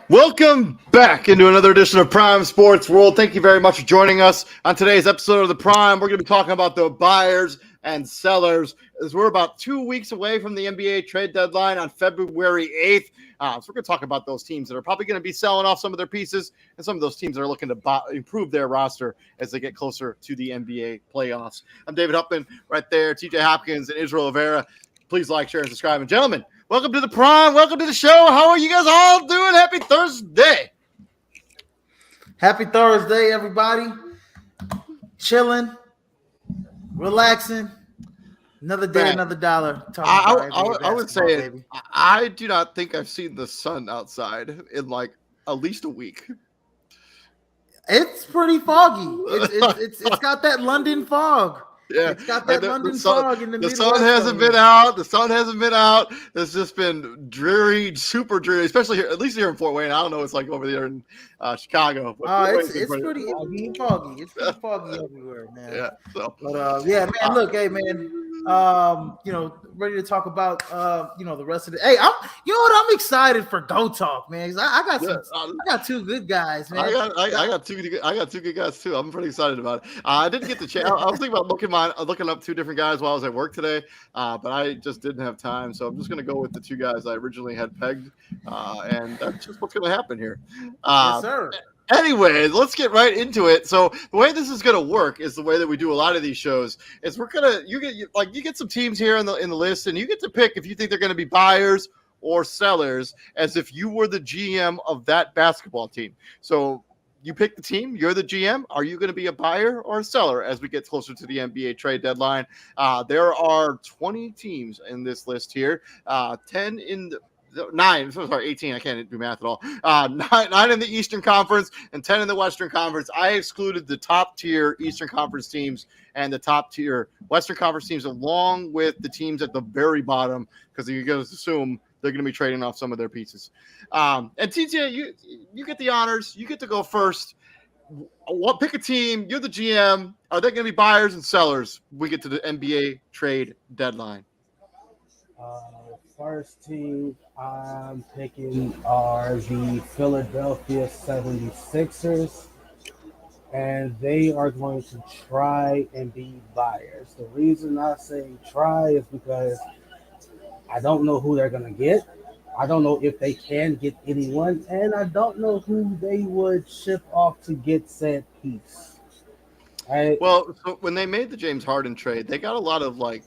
Welcome back into another edition of Prime Sports World. Thank you very much for joining us on today's episode of the Prime. We're going to be talking about the buyers and sellers as we're about 2 weeks away from the NBA trade deadline on February 8th. So we're going to talk about those teams that are probably going to be selling off some of their pieces and some of those teams that are looking to improve their roster as they get closer to the NBA playoffs. I'm David Huffman right there, TJ Hopkins and Israel Rivera. Please like, share, and subscribe. And gentlemen, welcome to the Prime. Welcome to the show. How are you guys all doing? Happy Thursday. Happy Thursday, everybody. Chilling, relaxing. Another day, another dollar. I would say I do not think I've seen the sun outside in like at least a week. It's pretty foggy. It's got that London fog. Yeah, it's got that London fog in the The Midwest. sun hasn't been out. The sun hasn't been out. It's just been dreary, super dreary, especially here, at least here in Fort Wayne. I don't know what it's like over there in Chicago. It's pretty foggy. It's pretty foggy everywhere, man. Yeah. So. But man, look, hey, man. Ready to talk about the rest of the. Hey, I'm excited for Go Talk, man. 'Cause I got two good guys, man. I got two good guys too. I'm pretty excited about it. I didn't get the chance. I was thinking about looking up two different guys while I was at work today, but I just didn't have time. So I'm just gonna go with the two guys I originally had pegged, and that's just what's gonna happen here. Yes, sir. Anyway, let's get right into it. So the way this is going to work is the way that we do a lot of these shows is you get some teams here in the list, and you get to pick if you think they're going to be buyers or sellers, as if you were the GM of that basketball team. So you pick the team, you're the GM. Are you going to be a buyer or a seller as we get closer to the NBA trade deadline? There are 20 teams in this list here, 18. I can't do math at all. Nine in the Eastern Conference and 10 in the Western Conference. I excluded the top tier Eastern Conference teams and the top tier Western Conference teams, along with the teams at the very bottom, because you're going to assume they're going to be trading off some of their pieces. And TJ, you get the honors. You get to go first. Pick a team. You're the GM. Are they going to be buyers and sellers? We get to the NBA trade deadline. First team I'm picking are the Philadelphia 76ers, and they are going to try and be buyers. The reason I say try is because I don't know who they're going to get. I don't know if they can get anyone, and I don't know who they would ship off to get said piece. Right? Well, so when they made the James Harden trade, they got a lot of like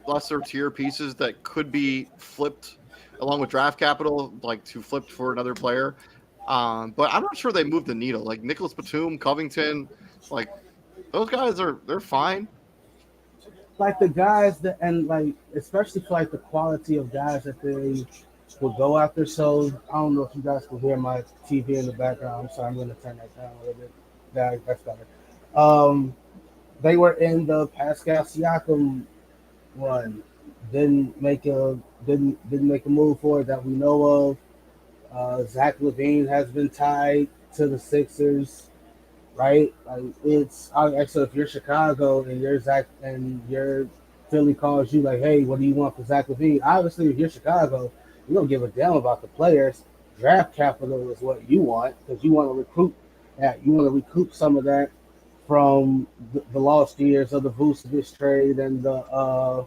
lesser tier pieces that could be flipped along with draft capital, like to flip for another player. But I'm not sure they moved the needle. Like Nicholas Batum, Covington, like those guys they're fine. Like the guys that, and like especially for like the quality of guys that they would go after. So I don't know if you guys can hear my TV in the background. I'm sorry, I'm going to turn that down a little bit. That's better. Um, they were in the Pascal Siakam run. Didn't make a move for it that we know of. Zach LaVine has been tied to the Sixers, right? Like so if you're Chicago and you're Zach and your Philly calls you like, hey, what do you want for Zach LaVine? Obviously, if you're Chicago, you don't give a damn about the players. Draft capital is what you want because you want to recruit that. You want to recoup some of that from the lost years of the Vucevic trade and the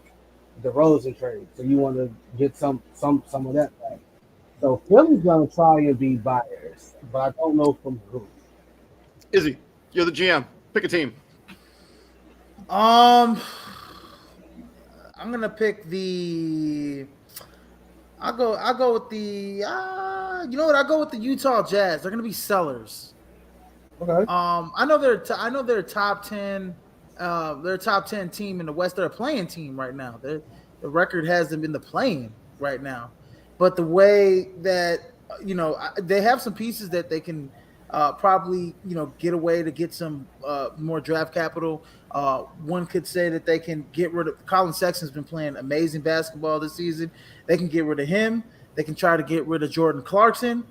Rosen trade. So you want to get some of that back. So Philly's gonna try and be buyers, but I don't know from who. Izzy, you're the GM. Pick a team. I'm gonna pick the. I'll go with the. You know what? I'll go with the Utah Jazz. They're gonna be sellers. Okay. I know they're top 10. They're a top 10 team in the West. They're a playing team right now. The record has them in the playing right now. But the way that they have some pieces that they can probably get away to get some more draft capital. One could say that they can get rid of Colin Sexton's been playing amazing basketball this season. They can get rid of him. They can try to get rid of Jordan Clarkson.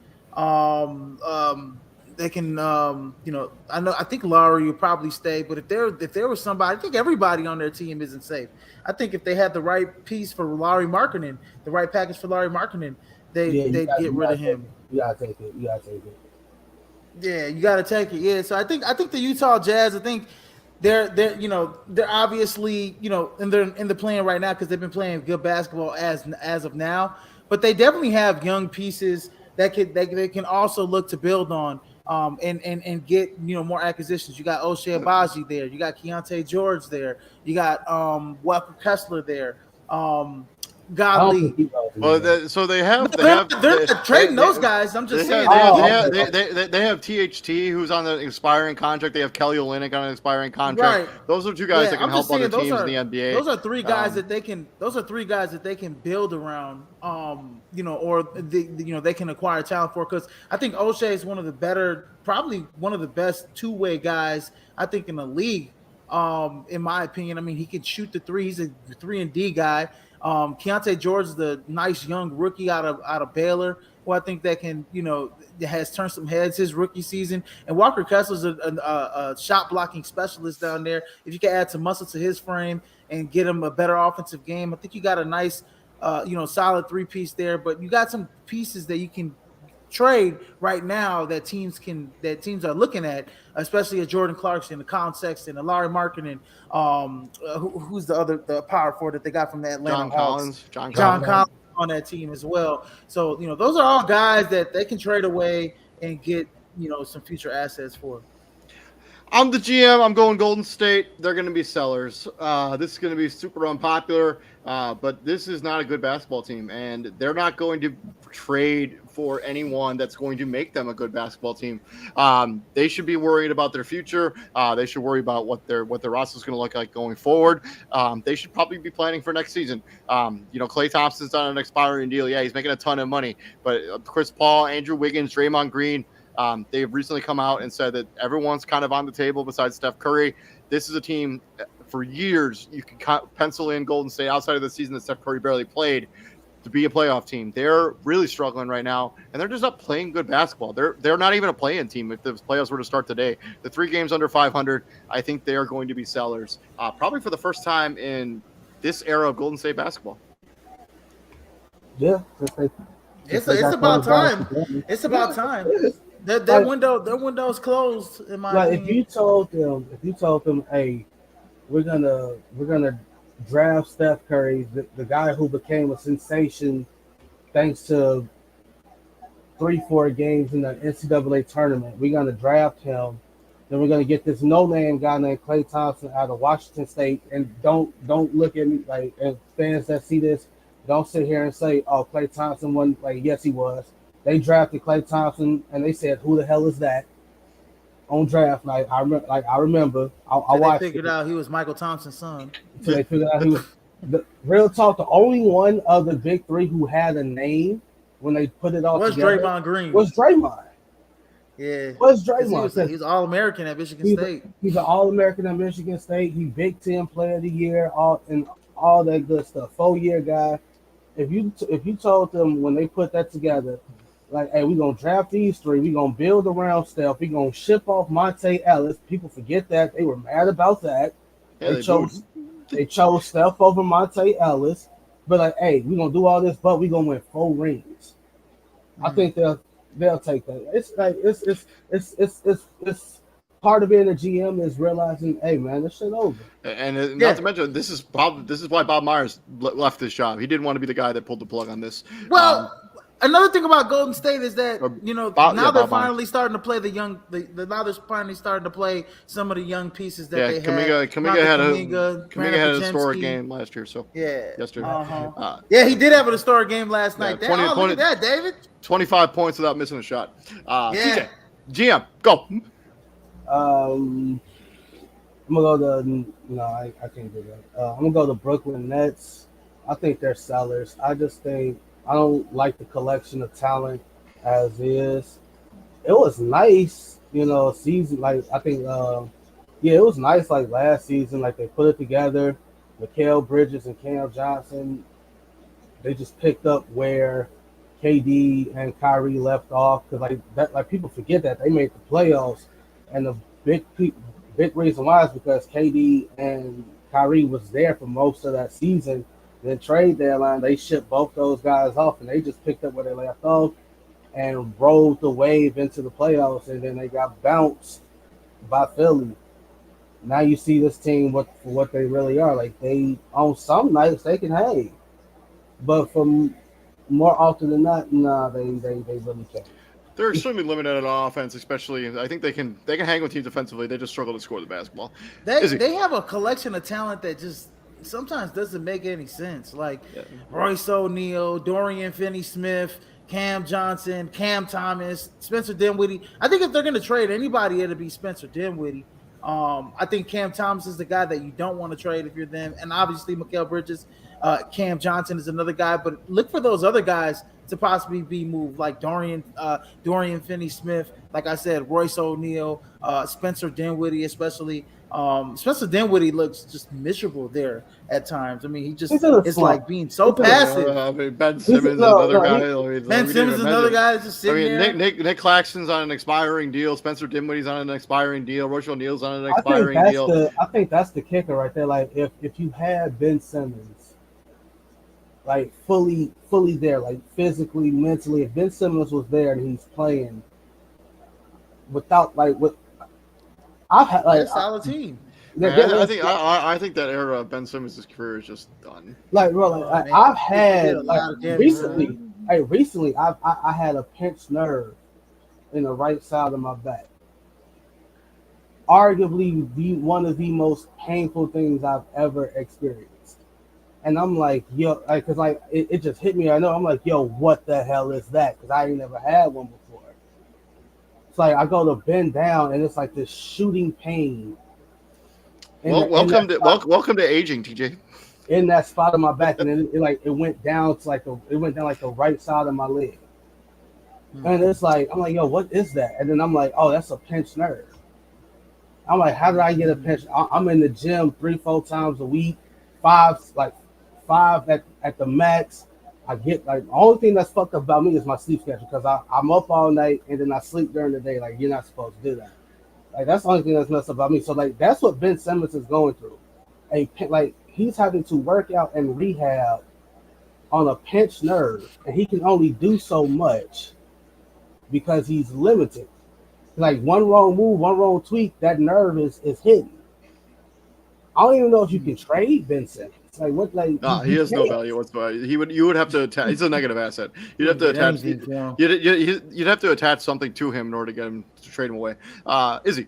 They can, I think Lowry will probably stay, but if there was somebody, I think everybody on their team isn't safe. I think if they had the right piece for Larry Markkinen, the right package for Larry Markkinen, they'd get rid of him. You gotta take it. Yeah, you gotta take it. Yeah, so I think the Utah Jazz, I think they're obviously and they're in the playing right now because they've been playing good basketball as of now, but they definitely have young pieces that they can also look to build on. And get more acquisitions. You got O'Shea Abaji there. You got Keontae George there. You got Walker Kessler there. Godly. Well, so they're trading those guys. I'm just saying. They have THT who's on the expiring contract. They have Kelly Olynyk on an expiring contract. Right. Those are two guys that can help other teams in the NBA. Those are three guys that they can. Those are three guys that they can build around. Or they can acquire talent for. Because I think O'Shea is one of the better, probably one of the best two-way guys I think in the league. In my opinion, I mean he can shoot the three. He's a 3-and-D guy. Keontae George is the nice young rookie out of Baylor, who I think that can, has turned some heads his rookie season. And Walker Kessler's a shot blocking specialist down there. If you can add some muscle to his frame and get him a better offensive game, I think you got a nice, solid three-piece there. But you got some pieces that you can trade right now that teams are looking at, especially a Jordan Clarkson, a Colin Sexton, a Larry Markkinen, who's the power forward that they got from the Atlanta Hawks. John Collins on that team as well. So those are all guys that they can trade away and get some future assets for. I'm the GM. I'm going Golden State. They're going to be sellers. This is going to be super unpopular, but this is not a good basketball team, and they're not going to trade for anyone that's going to make them a good basketball team. They should be worried about their future. They should worry about what their roster is going to look like going forward. They should probably be planning for next season. Klay Thompson's on an expiring deal. Yeah, he's making a ton of money, but Chris Paul, Andrew Wiggins, Draymond Green, they've recently come out and said that everyone's kind of on the table besides Steph Curry. This is a team for years you can pencil in Golden State outside of the season that Steph Curry barely played to be a playoff team. They're really struggling right now, and they're just not playing good basketball. They're not even a play-in team if the playoffs were to start today. The 3 games under 500, I think they are going to be sellers, probably for the first time in this era of Golden State basketball. Yeah, it's about time. It's about time. Their window's closed. In my opinion. If you told them, hey, we're gonna draft Steph Curry, the guy who became a sensation thanks to 3-4 games in the NCAA tournament, we're gonna draft him. Then we're gonna get this no-name guy named Klay Thompson out of Washington State. And don't look at me like, as fans that see this, don't sit here and say, "Oh, Klay Thompson wasn't." Like, yes, he was. They drafted Klay Thompson, and they said, "Who the hell is that?" On draft night. I remember. I They watched figured it. out he was Michael Thompson's son. So they figured out he was. The real talk. The only one of the big three who had a name when they put it all Was together Draymond Green? was Draymond. Yeah. Was 'Cause Draymond? He was All-American at Michigan He's, State. he's an All-American at Michigan State. He's Big Ten Player of the Year, all that good stuff. 4-year guy. If you told them when they put that together, like, hey, we're gonna draft these three, we're gonna build around Steph, we're gonna ship off Monte Ellis. People forget that. They were mad about that. Yeah, They chose Steph over Monte Ellis. But like, hey, we're gonna do all this, but we're gonna win 4 rings. I think they'll take that. It's like it's part of being a GM is realizing, hey man, this shit over. And not to mention, this is why Bob Myers left this job. He didn't want to be the guy that pulled the plug on this. Well, another thing about Golden State is that now they're finally starting to play the young. Now they're finally starting to play some of the young pieces that they had. Kuminga had a historic game last year. So yesterday, he did have a historic game last night. Look at that, David. 25 points without missing a shot. TJ, GM, go. I'm gonna go to I can't do that. I'm gonna go to Brooklyn Nets. I think they're sellers. I just think I don't like the collection of talent as is. It was nice, season like I think it was nice like last season, like they put it together. Mikal Bridges and Cam Johnson, they just picked up where KD and Kyrie left off, because like people forget that they made the playoffs, and the big reason why is because KD and Kyrie was there for most of that season. Then trade deadline, they shipped both those guys off, and they just picked up where they left off and rode the wave into the playoffs, and then they got bounced by Philly. Now you see this team for what they really are. Like, they on some nights they can hang, but from more often than not, they really can't. They're extremely limited on offense, especially. I think they can hang with teams defensively. They just struggle to score the basketball. They have a collection of talent that just sometimes doesn't make any sense. Like Royce O'Neal, Dorian Finney-Smith, Cam Johnson, Cam Thomas, Spencer Dinwiddie. I think if they're going to trade anybody, it'll be Spencer Dinwiddie. I think Cam Thomas is the guy that you don't want to trade if you're them. And obviously Mikal Bridges, Cam Johnson is another guy. But look for those other guys to possibly be moved, like Dorian Finney-Smith, like I said, Royce O'Neal, Spencer Dinwiddie especially. Spencer Dinwiddie looks just miserable there at times. I mean, he just is like being so passive. Ben Simmons is another guy. Ben Simmons is another guy that's just sitting there. Nick Claxton's on an expiring deal. Spencer Dinwiddie's on an expiring deal. Royce O'Neal's on an expiring deal. I think that's the kicker right there. Like, if you had Ben Simmons, like fully there, like physically, mentally, if Ben Simmons was there and he's playing without I've had a solid team. I think that era of Ben Simmons' career is just done. Like, bro, I've had recently. Hey, recently I had a pinched nerve in the right side of my back. Arguably one of the most painful things I've ever experienced. And I'm like, yo, because it just hit me. I know. I'm like, yo, what the hell is that? Because I ain't never had one before. It's like I go to bend down, and it's like this shooting pain. Welcome to aging, TJ. In that spot of my back, and then it went down to the right side of my leg. And it's like, I'm like, yo, what is that? And then I'm like, oh, that's a pinched nerve. I'm like, how did I get a pinch? I'm in the gym 3-4 times a week, five at the max. I get the only thing that's fucked up about me is my sleep schedule, because I'm up all night and then I sleep during the day. Like, you're not supposed to do that. Like, that's the only thing that's messed up about me. So that's what Ben Simmons is going through. He's having to work out and rehab on a pinched nerve, and he can only do so much because he's limited. Like, one wrong move, one wrong tweak, that nerve is hidden. I don't even know if you can trade Ben Simmons. Like what? Like Nah, he has no value whatsoever. You would have to attach. He's a negative asset. You'd have to Get attach. anything for him. You'd have to attach something to him in order to get him to trade him away. Izzy.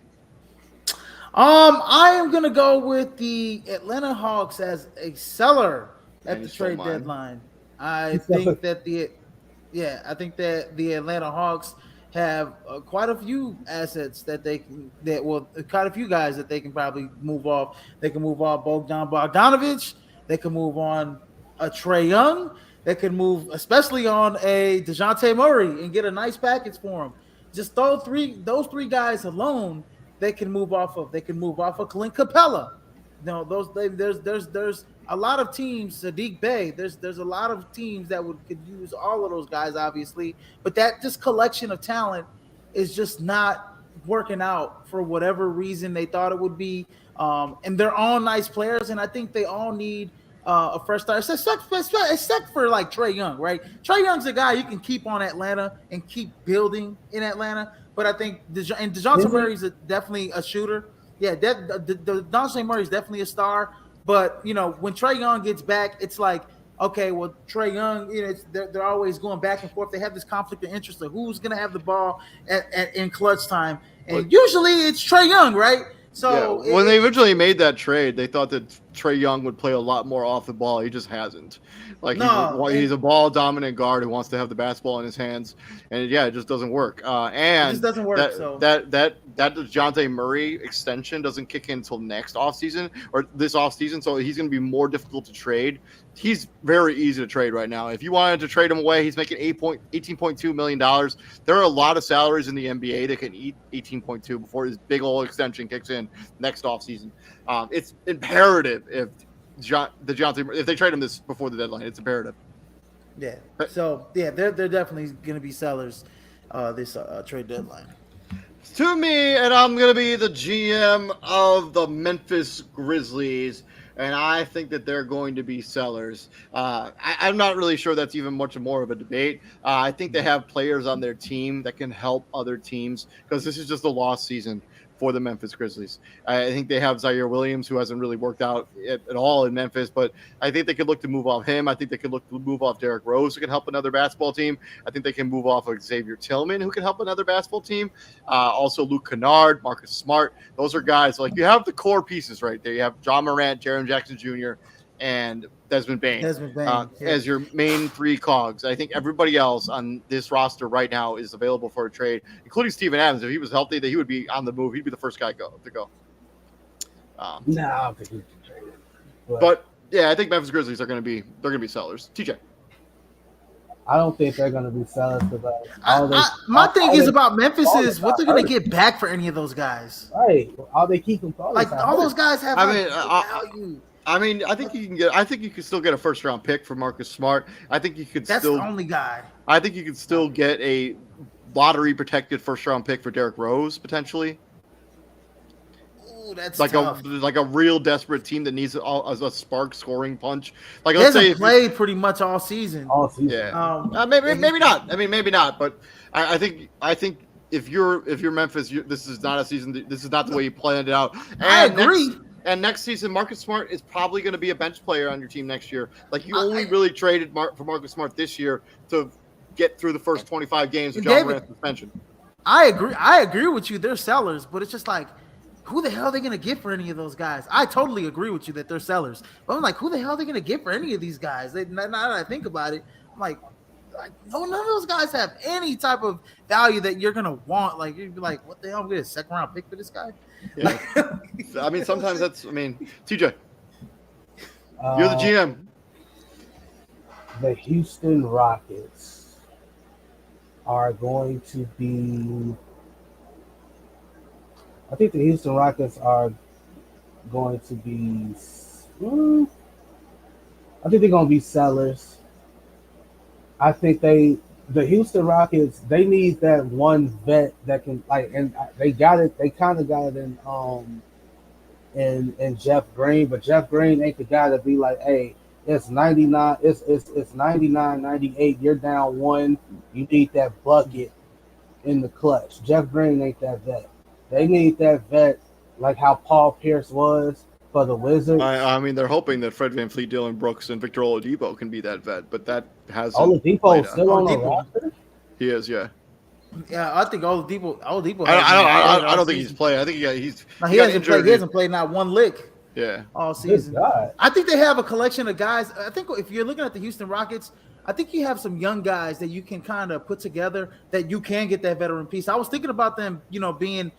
I am gonna go with the Atlanta Hawks as a seller And at you the stole trade mine. deadline. I think that the Atlanta Hawks have quite a few assets that quite a few guys that they can probably move off. They can move off Bogdan Bogdanovic. They can move on a Trae Young. They can move, especially on a DeJounte Murray, and get a nice package for him. Just those three guys alone, they can move off of. They can move off of Clint Capella. No, there's a lot of teams, Sadiq Bey. There's a lot of teams that could use all of those guys, obviously, but that just collection of talent is just not working out for whatever reason they thought it would be. And they're all nice players, and I think they all need a fresh start, except for like Trae Young, right? Trae Young's a guy you can keep on Atlanta and keep building in Atlanta, but I think DeJounte Murray's definitely a shooter. Yeah, DeJounte Murray's definitely a star. But when Trae Young gets back, it's like, okay, well, Trae Young, they're always going back and forth. They have this conflict of interest of who's going to have the ball in clutch time, and usually it's Trae Young, right? So when they originally made that trade, they thought that Trae Young would play a lot more off the ball. He just hasn't. He's a ball dominant guard who wants to have the basketball in his hands, and it just doesn't work. And it just doesn't work. That DeJounte Murray extension doesn't kick in until next offseason or this offseason, so he's going to be more difficult to trade. He's very easy to trade right now. If you wanted to trade him away, he's making $18.2 million. There are a lot of salaries in the NBA that can eat 18.2 before his big old extension kicks in next offseason. It's imperative if they trade him this before the deadline. It's imperative. Yeah. So they're definitely going to be sellers this trade deadline. To me, and I'm going to be the GM of the Memphis Grizzlies, and I think that they're going to be sellers. I'm not really sure that's even much more of a debate. I think they have players on their team that can help other teams because this is just a lost season for the Memphis Grizzlies. I think they have Zaire Williams, who hasn't really worked out at all in Memphis, but I think they could look to move off him. I think they could look to move off Derrick Rose, who can help another basketball team. I think they can move off of Xavier Tillman, who can help another basketball team. Also Luke Kennard, Marcus Smart. Those are guys like you have the core pieces right there. You have John Morant, Jaren Jackson Jr., and Desmond Bane, as your main three cogs. I think everybody else on this roster right now is available for a trade, including Steven Adams. If he was healthy, that he would be on the move. He'd be the first guy to go. I don't think he can trade it. But yeah, I think Memphis Grizzlies are going to be sellers. TJ. I don't think they're going to be sellers because my thing is about Memphis is what they're going to get back for any of those guys. Right, all they keep them like all those guys have value. I think you could still get a first round pick for Marcus Smart. I think you could That's the only guy. I think you could still get a lottery protected first round pick for Derrick Rose potentially. Ooh, that's like tough. a real desperate team that needs a spark scoring punch. Like he hasn't played pretty much all season. Yeah. Maybe not. I mean, maybe not. But I think if you're Memphis, this is not a season. This is not the way you planned it out. And I agree. And next season, Marcus Smart is probably going to be a bench player on your team next year. Like you only really traded for Marcus Smart this year to get through the first 25 games of John Morant's suspension. I agree with you. They're sellers, but it's just like, who the hell are they going to get for any of those guys? I totally agree with you that they're sellers, but I'm like, who the hell are they going to get for any of these guys? Now that I think about it, I'm like, no, none of those guys have any type of value that you're going to want. Like, you'd be like, what the hell? I'm going to get a second round pick for this guy? Yeah. I mean, sometimes TJ, you're the GM. The Houston Rockets are going to be. I think the Houston Rockets are going to be. I think they're going to be sellers. I think the Houston Rockets, they need that one vet that can and they got it. They kind of got it in Jeff Green, but Jeff Green ain't the guy to be like, hey, it's 99, it's 99, 98. You're down one. You need that bucket in the clutch. Jeff Green ain't that vet. They need that vet like how Paul Pierce was, for the Wizards. I mean, they're hoping that Fred VanVleet, Dylan Brooks, and Victor Oladipo can be that vet, but that hasn't. Oladipo is still on the Oladipo. roster. He is, yeah. Yeah, I think Oladipo. I don't think he's playing. I think he's. No, he he hasn't injured. played. He hasn't played not one lick Yeah. all season. God. I think they have a collection of guys. I think if you're looking at the Houston Rockets, I think you have some young guys that you can kind of put together that you can get that veteran piece. I was thinking about them, being.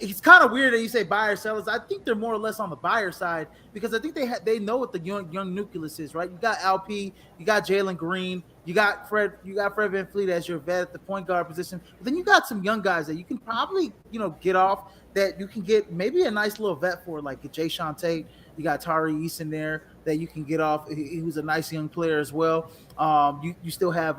It's kind of weird that you say buyer sellers. I think they're more or less on the buyer side because I think they know what the young nucleus is, right? You got LP, you got Jalen Green, you got Fred VanVleet as your vet at the point guard position. But then you got some young guys that you can probably get off that you can get maybe a nice little vet for, like Jay Sean Tate. You got Tari Eason there that you can get off. He was a nice young player as well. You still have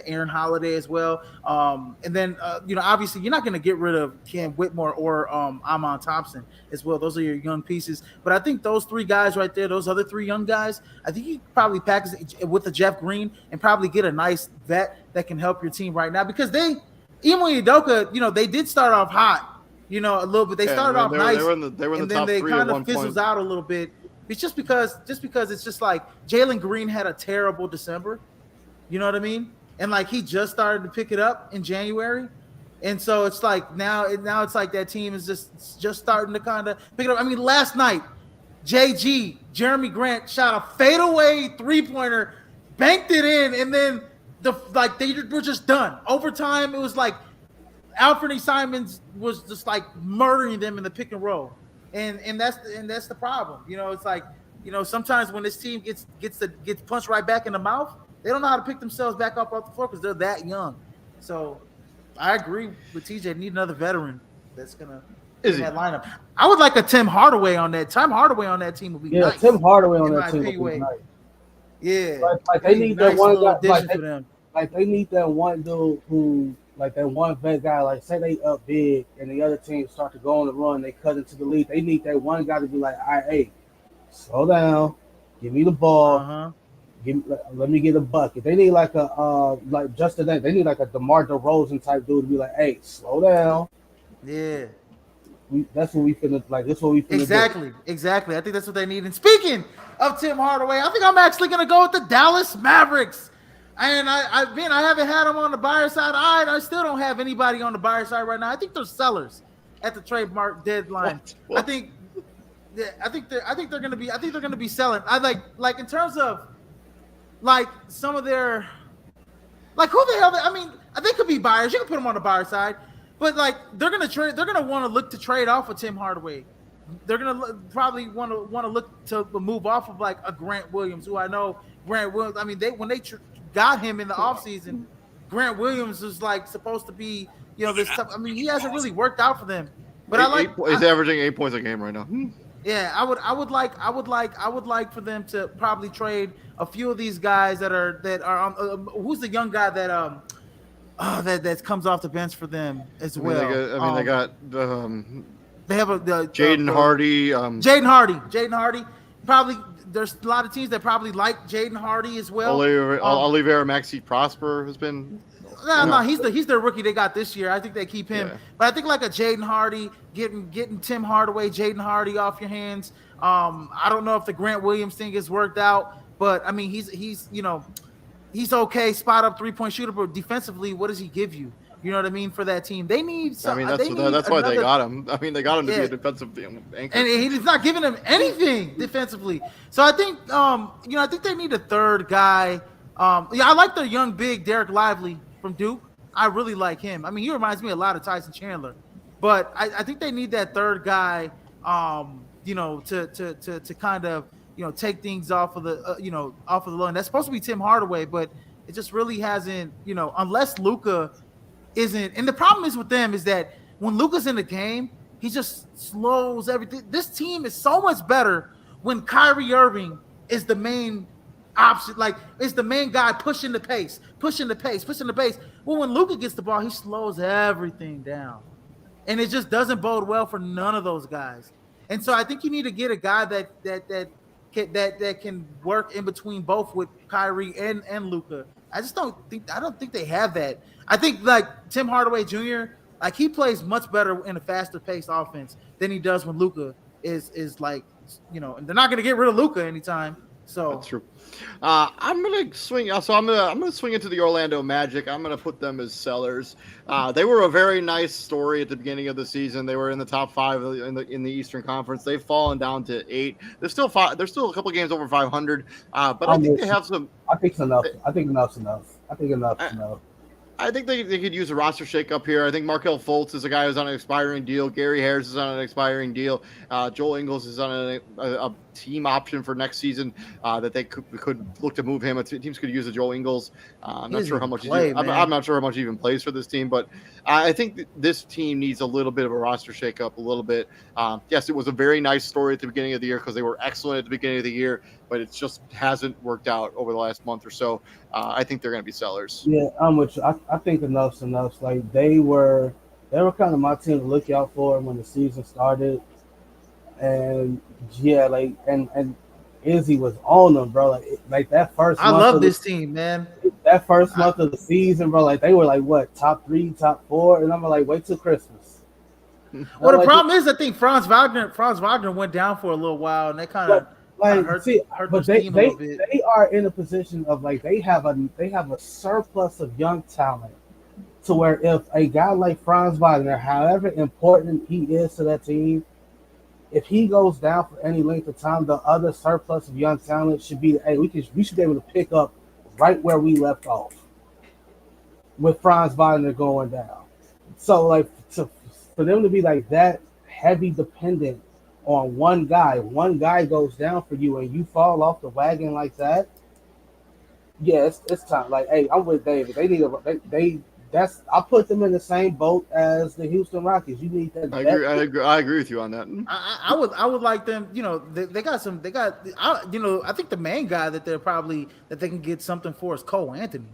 Aaron Holiday as well. And then obviously you're not going to get rid of Cam Whitmore or Amon Thompson as well. Those are your young pieces. But I think those three guys right there, those other three young guys, I think you probably package it with a Jeff Green and probably get a nice vet that can help your team right now because Imo Udoka, they did start off hot. A little bit. They started off nice, they were in the and then top they three kind at of one fizzles point. out a little bit. It's just because it's just like Jalen Green had a terrible December. You know what I mean? And like he just started to pick it up in January, and so it's like now it's like that team is just starting to kind of pick it up. I mean, last night, Jeremy Grant shot a fadeaway 3-pointer, banked it in, and then they were just done. Overtime, it was like Alfred Simons was just like murdering them in the pick and roll, and that's the problem. It's like sometimes when this team gets punched right back in the mouth, they don't know how to pick themselves back up off the floor because they're that young. So I agree with TJ. They need another veteran that's gonna in that lineup. I would like a Tim Hardaway on that. Tim Hardaway on that team would be nice. Tim Hardaway on that team would be nice. Yeah, like they need that one guy. For them. Like they need that one dude who. Like that one vet guy, like say they up big and the other team start to go on the run, they cut into the lead. They need that one guy to be like, all right, hey, slow down, give me the ball, let me get a bucket. They need like a like Justin. They need like a DeMar DeRozan type dude to be like, hey, slow down. Yeah, that's what we finna like. That's what we finna do. Exactly. I think that's what they need. And speaking of Tim Hardaway, I think I'm actually gonna go with the Dallas Mavericks. And I haven't had them on the buyer side. I still don't have anybody on the buyer side right now. I think they're sellers at the trademark deadline. What? I think they're gonna be selling. I like in terms of like some of their like who the hell. I mean, they could be buyers. You can put them on the buyer side, but like they're gonna trade. They're gonna want to look to trade off of Tim Hardaway. They're gonna probably want to look to move off of like a Grant Williams, who I know Grant Williams. I mean, when they got him in the offseason, Grant Williams was like supposed to be, this stuff. I mean, he hasn't really worked out for them. But he's averaging 8 points a game right now. Yeah, I would like for them to probably trade a few of these guys that are who's the young guy that comes off the bench for them as well. They got they have Jaden Hardy. Jaden Hardy. Probably there's a lot of teams that probably like Jaden Hardy as well. Olivier Maxi Prosper has been. No, he's their rookie they got this year. I think they keep him. Yeah. But I think like a Jaden Hardy, getting Tim Hardaway, Jaden Hardy off your hands. I don't know if the Grant Williams thing has worked out, but I mean he's okay, spot up 3-point shooter, but defensively, what does he give you? You know what I mean? For that team, they need. I mean, that's why they got him. I mean, they got him to be a defensive anchor, and he's not giving them anything defensively. So I think, I think they need a third guy. I like their young big Derek Lively from Duke. I really like him. I mean, he reminds me a lot of Tyson Chandler, but I think they need that third guy. To kind of take things off of the off of the low. And that's supposed to be Tim Hardaway, but it just really hasn't. Unless Luka isn't, and the problem is with them is that when Luka's in the game, he just slows everything. This team is so much better when Kyrie Irving is the main option, like it's the main guy pushing the pace. Well, when Luka gets the ball, he slows everything down, and it just doesn't bode well for none of those guys. And so I think you need to get a guy that can work in between both with Kyrie and Luka. I don't think they have that. I think like Tim Hardaway Jr., like he plays much better in a faster paced offense than he does when Luka is like and they're not going to get rid of Luka anytime. So That's true. I'm gonna swing. So I'm gonna swing into the Orlando Magic. I'm gonna put them as sellers. They were a very nice story at the beginning of the season. They were in the top 5 in the Eastern Conference. They've fallen down to 8. They're still They're still a couple games over 500. But I think they have some. I think it's enough. I think enough's enough. I think enough's enough. I think they could use a roster shakeup here. I think Markelle Fultz is a guy who's on an expiring deal. Gary Harris is on an expiring deal. Joel Ingles is on a team option for next season that they could look to move him. Teams could use a Joel Ingles. I'm not sure how much I'm not sure how much he even plays for this team, but I think this team needs a little bit of a roster shakeup, a little bit. Yes, it was a very nice story at the beginning of the year because they were excellent at the beginning of the year, but it just hasn't worked out over the last month or so. I think they're going to be sellers. Yeah, I'm with you. I think enough's enough. Like they were kind of my team to look out for when the season started, and yeah, like and Izzy was on them, bro. Like that first. I love this team, man. That first month of the season, bro. Like they were like what, top 3, top 4, and I'm like, wait till Christmas. Well, the problem is, I think Franz Wagner went down for a little while, and they kind of. Hurt they are in a position of like they have a surplus of young talent to where if a guy like Franz Wagner, however important he is to that team, if he goes down for any length of time, the other surplus of young talent should be, hey, we should be able to pick up right where we left off with Franz Wagner going down. So like for them to be like that heavy dependent on one guy goes down for you and you fall off the wagon like that. Yeah, it's time. Like, hey, I'm with David. They need I put them in the same boat as the Houston Rockets. You need that. I agree with you on that. I would like them. They got I think the main guy that they can get something for is Cole Anthony.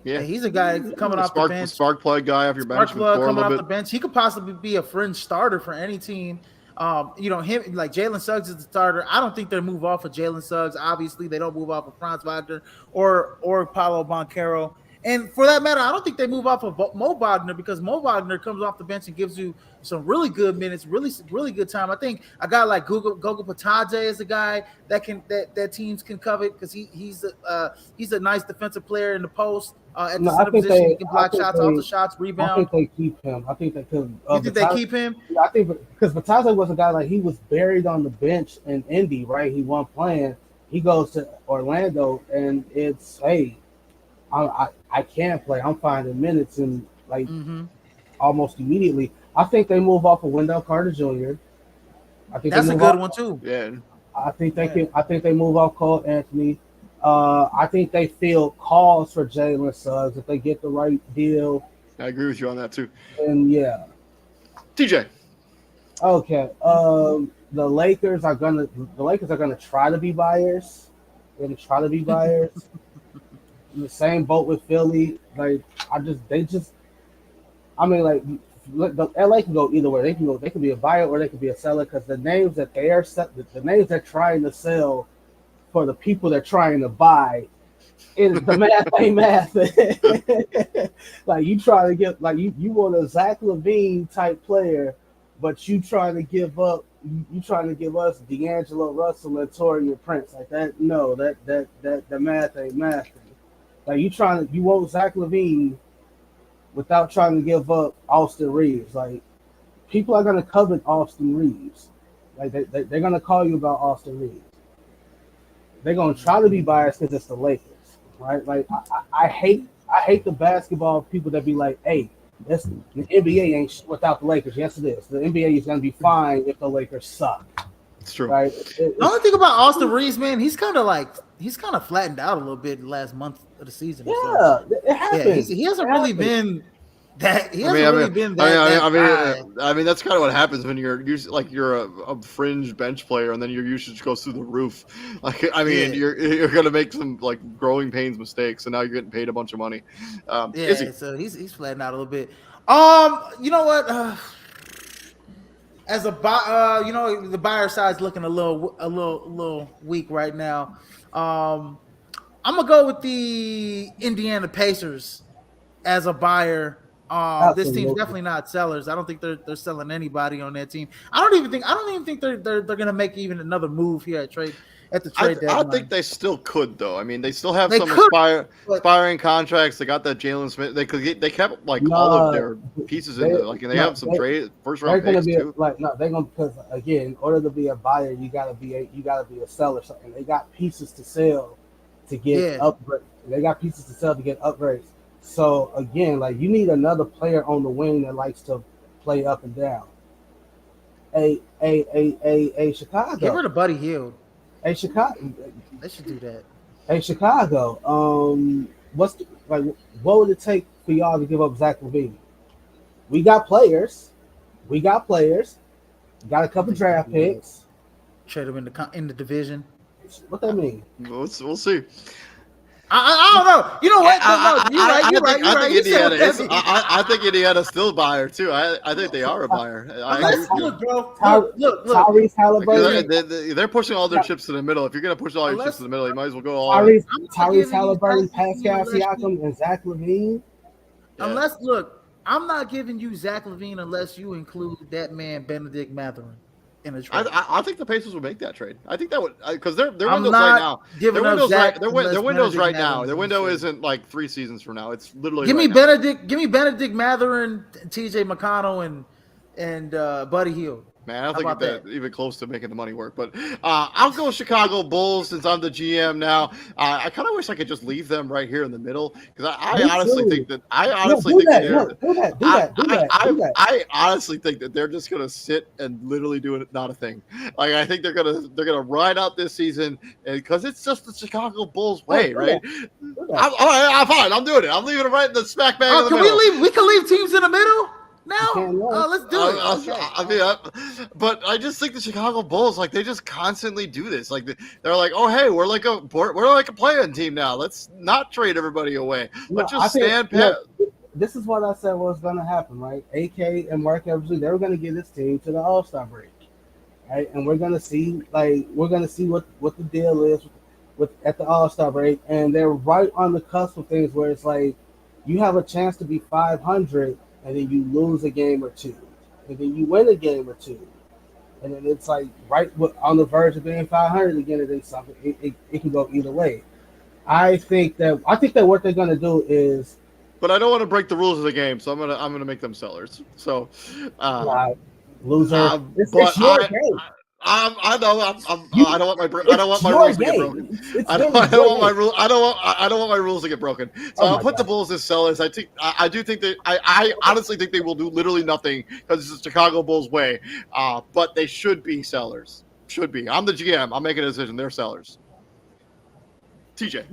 Yeah, he's a guy coming off the bench. Spark plug guy off your bench. Spark plug coming off the bench. He could possibly be a fringe starter for any team. Him, like Jalen Suggs is the starter. I don't think they move off of Jalen Suggs. Obviously, they don't move off of Franz Wagner or Paolo Banchero. And for that matter, I don't think they move off of Mo Wagner because Mo Wagner comes off the bench and gives you some really good minutes, really good time. I think a guy like Goga Bitadze is a guy that teams can covet because he's a nice defensive player in the post at the center position. He can block shots, off the shots, rebound. I think they keep him. I think they could. You think they keep him? Yeah, I think because Bitadze was a guy like he was buried on the bench in Indy, right? He wasn't playing. He goes to Orlando, and it's hey. I can't play. I'm finding minutes and almost immediately. I think they move off of Wendell Carter Jr. I think that's a good one too. Yeah. I think they can. I think they move off Cole Anthony. I think they feel calls for Jalen Suggs if they get the right deal. I agree with you on that too. And yeah, TJ. Okay. The Lakers are gonna try to be buyers. They're gonna try to be buyers. In the same boat with Philly. Like I mean, like the LA can go either way. They can be a buyer or they can be a seller because the names that the names they're trying to sell for the people they're trying to buy is the math ain't math. Like you try to get like you want a Zach LaVine type player, but you trying to give us D'Angelo Russell and Torian Prince like that. No, that the math ain't math. Like you want Zach LaVine without trying to give up Austin Reeves. Like people are gonna covet Austin Reeves. Like they're gonna call you about Austin Reeves. They're gonna try to be biased because it's the Lakers, right? Like I hate the basketball people that be like, hey, the NBA ain't without the Lakers. Yes, it is. The NBA is gonna be fine if the Lakers suck. It's true. Right? The only thing about Austin Reeves, man, he's kind of flattened out a little bit in the last month of the season. Yeah, it happens. Yeah, he hasn't really been that. He hasn't really been that. I mean, that's kind of what happens when you're a fringe bench player, and then your usage goes through the roof. Like, I mean, you're gonna make some like growing pains mistakes, and now you're getting paid a bunch of money. So he's flattened out a little bit. You know what? As a buy, the buyer side's looking a little weak right now. I'm gonna go with the Indiana Pacers as a buyer. This team's Absolutely. definitely not sellers. I don't think they're selling anybody on that team. I don't even think they're gonna make even another move here at the trade I think deadline. they still could though. I mean, they still have They some could, but expiring contracts. They got that Jalen Smith. They kept like all of No, their pieces in they there. Like, and they no have some they trade first they're round gonna picks be too. like no they're gonna because again in order to be a buyer you gotta be a seller and they got pieces to sell to get yeah, upgrade. They got pieces to sell to get upgrades. So again, like you need another player on the wing that likes to play up and down. A give her Chicago, to Buddy Hield. a Chicago, They should do that. a Chicago. Like what would it take for y'all to give up Zach LaVine? We got players. We got players. Got a I couple think they draft could do that. picks. Trade them in the division. What that mean? We'll see. I don't know. You know what? No, you're right. You're right. You're I right. think You said Indiana what that is. means. I think Indiana's still a buyer too. I think they are a buyer. I agree Unless with you. look, bro. Ty- Look. Tyrese Because Halliburton. they're pushing all their chips to the middle. If you're gonna push all your chips Unless to the middle, you might as well go all in. I'm not Tyrese giving you Halliburton, Zach LaVine Pascal unless you Siakam, and Zach LaVine. Yeah. I'm not giving you Zach LaVine unless you include that man Benedict Mathurin in a trade. I think the Pacers would make that trade. I think that would because their I'm windows not right now. giving Their up windows Zach right. Their unless windows Benedict right now. Mathurin's Their in the window trade. isn't like 3 seasons from now. It's literally Give me right now. Benedict Mathurin, T.J. McConnell, and Buddy Hield. Man, I don't How think about that even close to making the money work. But I'll go Chicago Bulls since I'm the GM now. I kind of wish I could just leave them right here in the middle because I Me honestly too. think that No, do that. No, do that. I honestly think that they're just gonna sit and literally do it, not a thing. Like I think they're gonna ride out this season because it's just the Chicago Bulls way, do right? Do that. I'm fine. I'm doing it. I'm leaving it right in the smack bang in the Can middle. we can leave teams in the middle now? can now. Let's do it. But I just think the Chicago Bulls, like they just constantly do this. Like they're like, oh hey, we're like a playing team now. Let's not trade everybody away. Let's I just think, stand pat. this is what I said was going to happen, right? AK and Mark Eversley, they were going to get this team to the All-Star break, right? And we're going to see what the deal is with at the All-Star break, and they're right on the cusp of things where it's like you have a chance to be 500, and then you lose a game or two, and then you win a game or two, and then it's like on the verge of being 500 again, and then something it can go either way. I think that what they're going to do is. But I don't want to break the rules of the game, so I'm gonna make them sellers. So, Loser. It's but your game. I know. I don't want my rules to get broken. I don't want my rules to get broken. So I'll put the Bulls as sellers. I do think that I honestly think they will do literally nothing because it's the Chicago Bulls way. But they should be sellers. Should be. I'm the GM. I'm making a decision. They're sellers. TJ.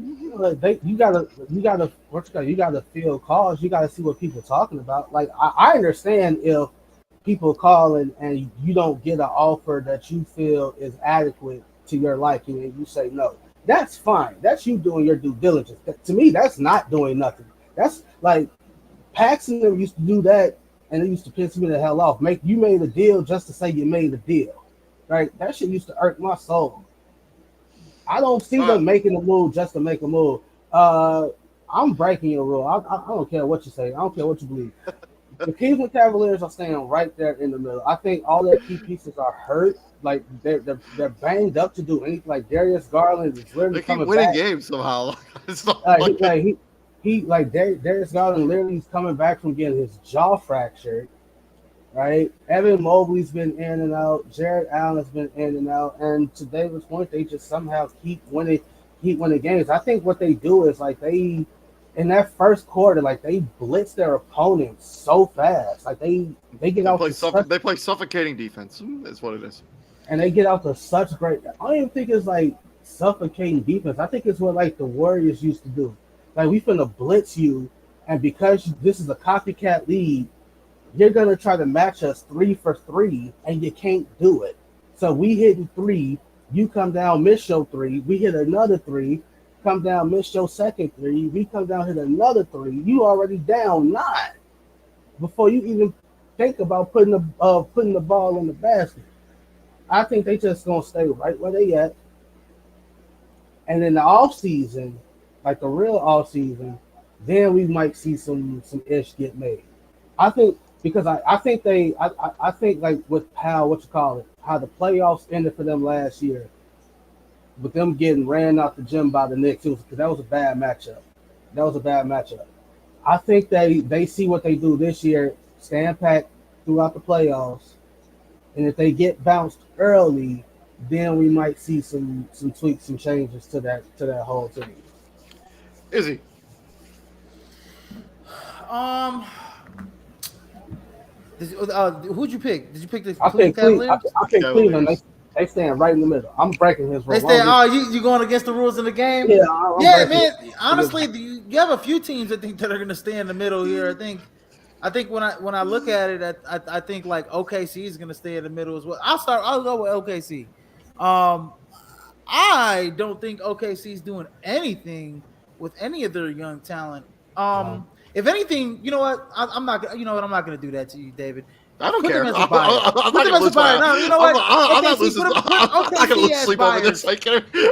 You gotta feel calls. You gotta see what people are talking about. Like I understand if people call and you don't get an offer that you feel is adequate to your liking and you say no. That's fine. That's you doing your due diligence. To me, that's not doing nothing. That's like Paxson used to do that and it used to piss me the hell off. You made a deal just to say you made a deal. Right? That shit used to irk my soul. I don't see them making a move just to make a move. I'm breaking your rule. I don't care what you say. I don't care what you believe. The Cleveland Cavaliers are staying right there in the middle. I think all their key pieces are hurt. Like they're banged up to do anything. Like Darius Garland is literally coming back. They keep winning games somehow. It's not Darius Garland literally is coming back from getting his jaw fractured. Right, Evan Mobley's been in and out. Jared Allen's been in and out. And to David's point, they just somehow keep winning games. I think what they do is like in that first quarter, like they blitz their opponents so fast. Like they get out. They play suffocating defense. That's what it is. And they get out to such great. I don't even think it's like suffocating defense. I think it's what like the Warriors used to do. Like we finna blitz you, and because this is a copycat league. You're going to try to match us 3 for 3, and you can't do it. So we hit 3, you come down, miss your 3, we hit another 3, come down, miss your second 3, we come down, hit another 3, you already down 9 before you even think about putting the ball in the basket. I think they just going to stay right where they at. And in the offseason, like the real offseason, then we might see some ish get made. I think because I think I think like with how how the playoffs ended for them last year, with them getting ran out the gym by the Knicks, because that was a bad matchup. That was a bad matchup. I think they see what they do this year, stand packed throughout the playoffs, and if they get bounced early, then we might see some tweaks, some changes to that whole team. Izzy. Who'd you pick? Did you pick the I Cleveland picked Cleveland. Cavaliers? I picked Cleveland. They stand right in the middle. I'm breaking his rule. They say, "Oh, you going against the rules of the game?" Yeah, yeah, man. Honestly, you have a few teams I think that are going to stay in the middle here. I think when I look at it, I think like OKC is going to stay in the middle as well. I'll go with OKC. I don't think OKC is doing anything with any of their young talent. If anything, you know what? I'm not. You know what? I'm not going to do that to you, David. I don't Put care. them as a buyer. I'm not going to lose my. No, you know what? I'm not OKC, losing. I'm not going to lose sleep over this. I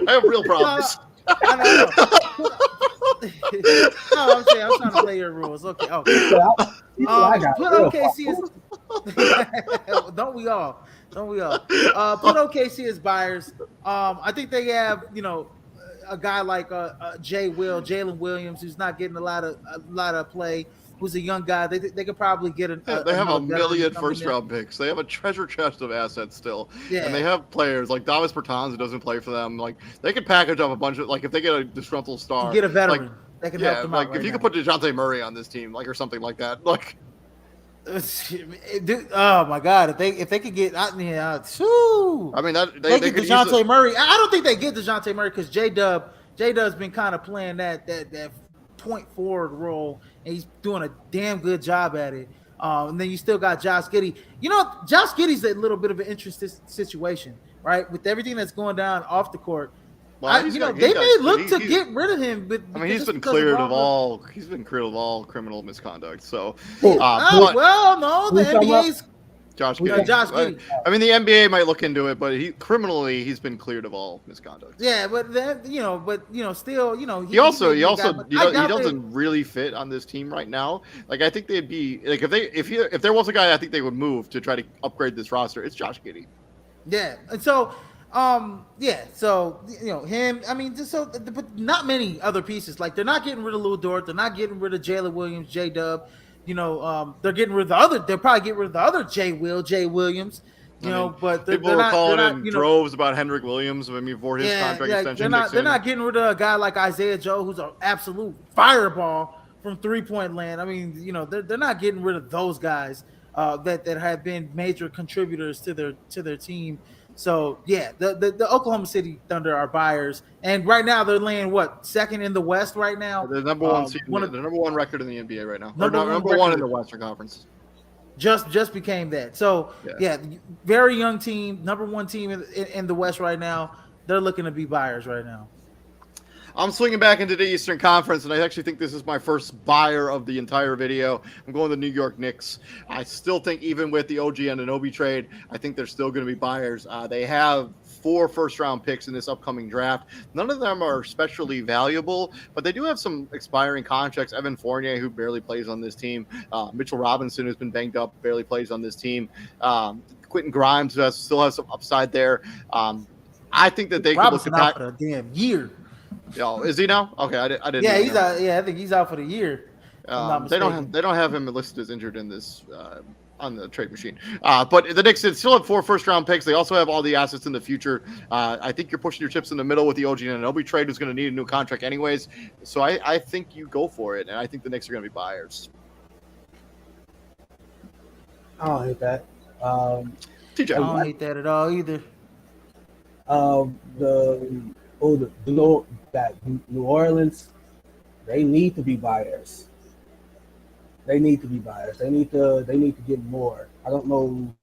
have real problems. I know. No, I'm saying I'm trying to play your rules. Okay. Put OKC as don't we all? Put OKC as buyers. I think they have a guy like Jalen Williams, who's not getting a lot of play. Who's a young guy? They could probably get they have a million first-round picks. They have a treasure chest of assets still, and they have players like Davis Bertans who doesn't play for them. Like they could package up a bunch of if they get a disgruntled star, get a veteran. That can help them out if you could put DeJounte Murray on this team, or something like that, oh my God! If they could get I mean they get DeJounte Murray. I don't think they get DeJounte Murray because J-Dub's been kind of playing that point forward role, and he's doing a damn good job at it. And then you still got Josh Giddey. Josh Giddey's a little bit of an interesting situation, right? With everything that's going down off the court. Well, they may look to get rid of him, but he's been cleared of all criminal misconduct. So, no, the NBA's Josh Giddey. I mean, the NBA might look into it, but he's been cleared of all misconduct. Yeah, but then still, he doesn't really fit on this team right now. Like I think they'd be like if there was a guy I think they would move to try to upgrade this roster, it's Josh Giddey. Yeah, and so. So him. I mean, but not many other pieces. Like they're not getting rid of Lou Dort. They're not getting rid of Jalen Williams, J-Dub. They're getting rid of the other. They'll probably get rid of the other Jay Williams. But people were calling in droves about Hendrick Williams. For his contract extension. They're not getting rid of a guy like Isaiah Joe, who's an absolute fireball from 3-point land. I mean, they're not getting rid of those guys that have been major contributors to their team. So the Oklahoma City Thunder are buyers, and right now they're laying second in the West right now. The number one seed, the number one record in the NBA right now. Number one in the Western Conference. Just became that. So very young team, number one team in the West right now. They're looking to be buyers right now. I'm swinging back into the Eastern Conference, and I actually think this is my first buyer of the entire video. I'm going to the New York Knicks. I still think even with the OG Anunoby trade, I think they're still going to be buyers. They have 4 first-round picks in this upcoming draft. None of them are especially valuable, but they do have some expiring contracts. Evan Fournier, who barely plays on this team. Mitchell Robinson, who's been banged up, barely plays on this team. Quentin Grimes still has some upside there. I think that they could look at for a damn year. Oh, is he now? Okay, I didn't. Yeah, he's out. Yeah, I think he's out for the year. They don't have him listed as injured in this on the trade machine. But the Knicks still have 4 first-round picks. They also have all the assets in the future. I think you're pushing your chips in the middle with the OG Anunoby trade, who's going to need a new contract anyways. So I think you go for it, and I think the Knicks are going to be buyers. I don't hate that. TJ, I don't hate that at all either. New Orleans, they need to be buyers. They need to get more. I don't know.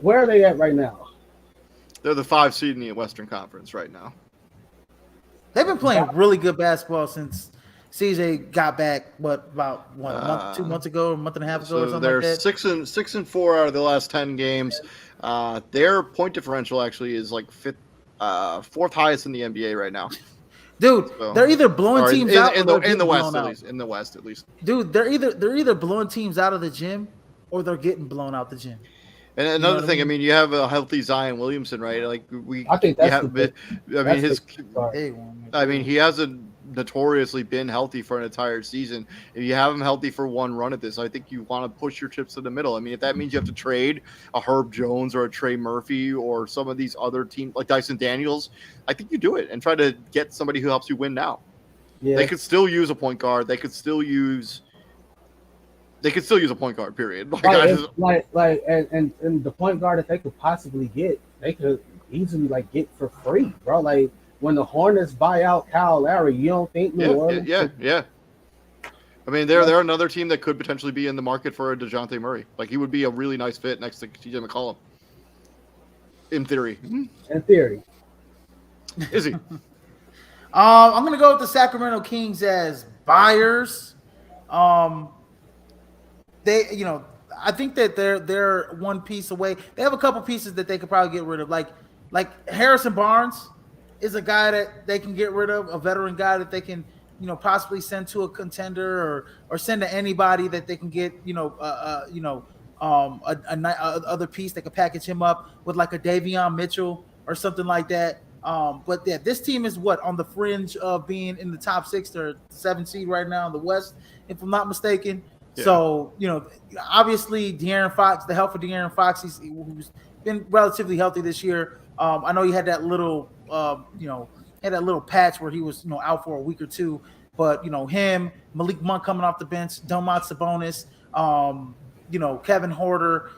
Where are they at right now? They're the 5 seed in the Western Conference right now. They've been playing really good basketball since CJ got back. About a month, 2 months ago, a month and a half ago, or something like that. They're 6-4 out of the last 10 games. Their point differential actually is like 4th highest in the NBA right now. Dude, So, they're either blowing or teams out in or they're the getting West blown at out. least. In the West at least. Dude, they're either blowing teams out of the gym or they're getting blown out the gym. And You know another what thing, I mean, you have a healthy Zion Williamson, right? Like I think you that's have, the I mean, his, part. They won. I mean, he hasn't notoriously been healthy for an entire season. If you have him healthy for one run at this, I think you want to push your chips to the middle. I mean, if that means you have to trade a Herb Jones or a Trey Murphy or some of these other teams like Dyson Daniels, I think you do it and try to get somebody who helps you win now. Yeah. They could still use a point guard. They could still use a point guard. Period. And the point guard that they could possibly get, they could easily get for free, bro. Like when the Hornets buy out Kyle Lowry, you don't think New Orleans? Yeah. I mean, they're another team that could potentially be in the market for a DeJounte Murray. Like he would be a really nice fit next to TJ McCollum. In theory. In theory. Is he? I'm gonna go with the Sacramento Kings as buyers. They, I think that they're one piece away. They have a couple pieces that they could probably get rid of. Like Harrison Barnes is a guy that they can get rid of, a veteran guy that they can, possibly send to a contender or send to anybody that they can get, other piece that could package him up with like a Davion Mitchell or something like that. But yeah, this team is on the fringe of being in the top 6 or 7 seed right now in the West, if I'm not mistaken. Yeah. So, obviously De'Aaron Fox, the health of De'Aaron Fox, who's been relatively healthy this year. I know he had that little, patch where he was, out for a week or two. But, him, Malik Monk coming off the bench, Domantas Sabonis, Kevin Horter,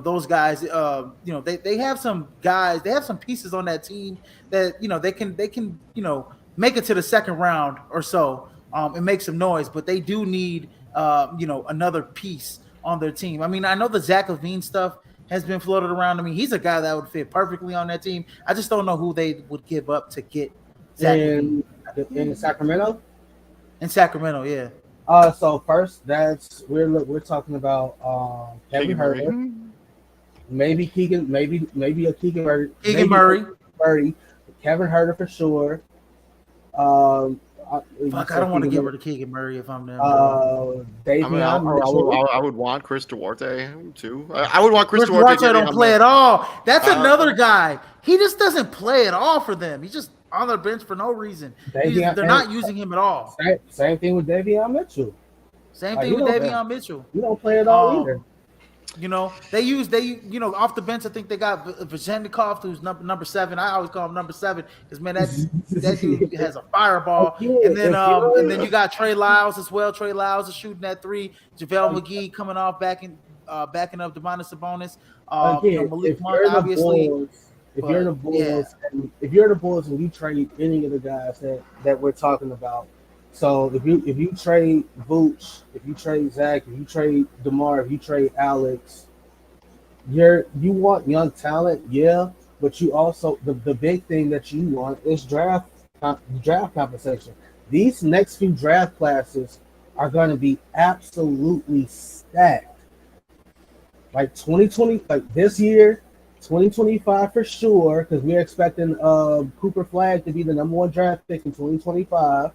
those guys, they have some guys, they have some pieces on that team that, they can, make it to the second round or so and make some noise, but they do need, another piece on their team. I mean, I know the Zach LaVine stuff has been floated around. I mean, he's a guy that would fit perfectly on that team. I just don't know who they would give up to get Zach in Sacramento. In Sacramento, yeah. So first, we're talking about Kevin Huerter, maybe Keegan, maybe a Keegan Murray. Murray, Kevin Huerter for sure. I don't want to get rid of Keegan Murray if I'm there. I would want Chris Duarte too. I would want Chris Duarte. Don't play at all. That's another guy. He just doesn't play at all for them. He's just on their bench for no reason. They're not using him at all. Same thing with Davion Mitchell. Same thing with Davion Mitchell. You don't play at all either. They off the bench. I think they got Vajenikov, who's number 7. I always call him number 7 because man, that dude has a fireball. And then you got Trey Lyles as well. Trey Lyles is shooting that 3. JaVale McGee coming off backing up Domantas Sabonis. Malik Monk, obviously. If you're the Bulls and you trade any of the guys that we're talking about. So if you trade Vooch, if you trade Zach, if you trade DeMar, if you trade Alex, you want young talent, yeah, but you also the big thing that you want is draft compensation. These next few draft classes are going to be absolutely stacked. Like 2020, like this year, 2025 for sure, because we're expecting Cooper Flagg to be the number 1 draft pick in 2025.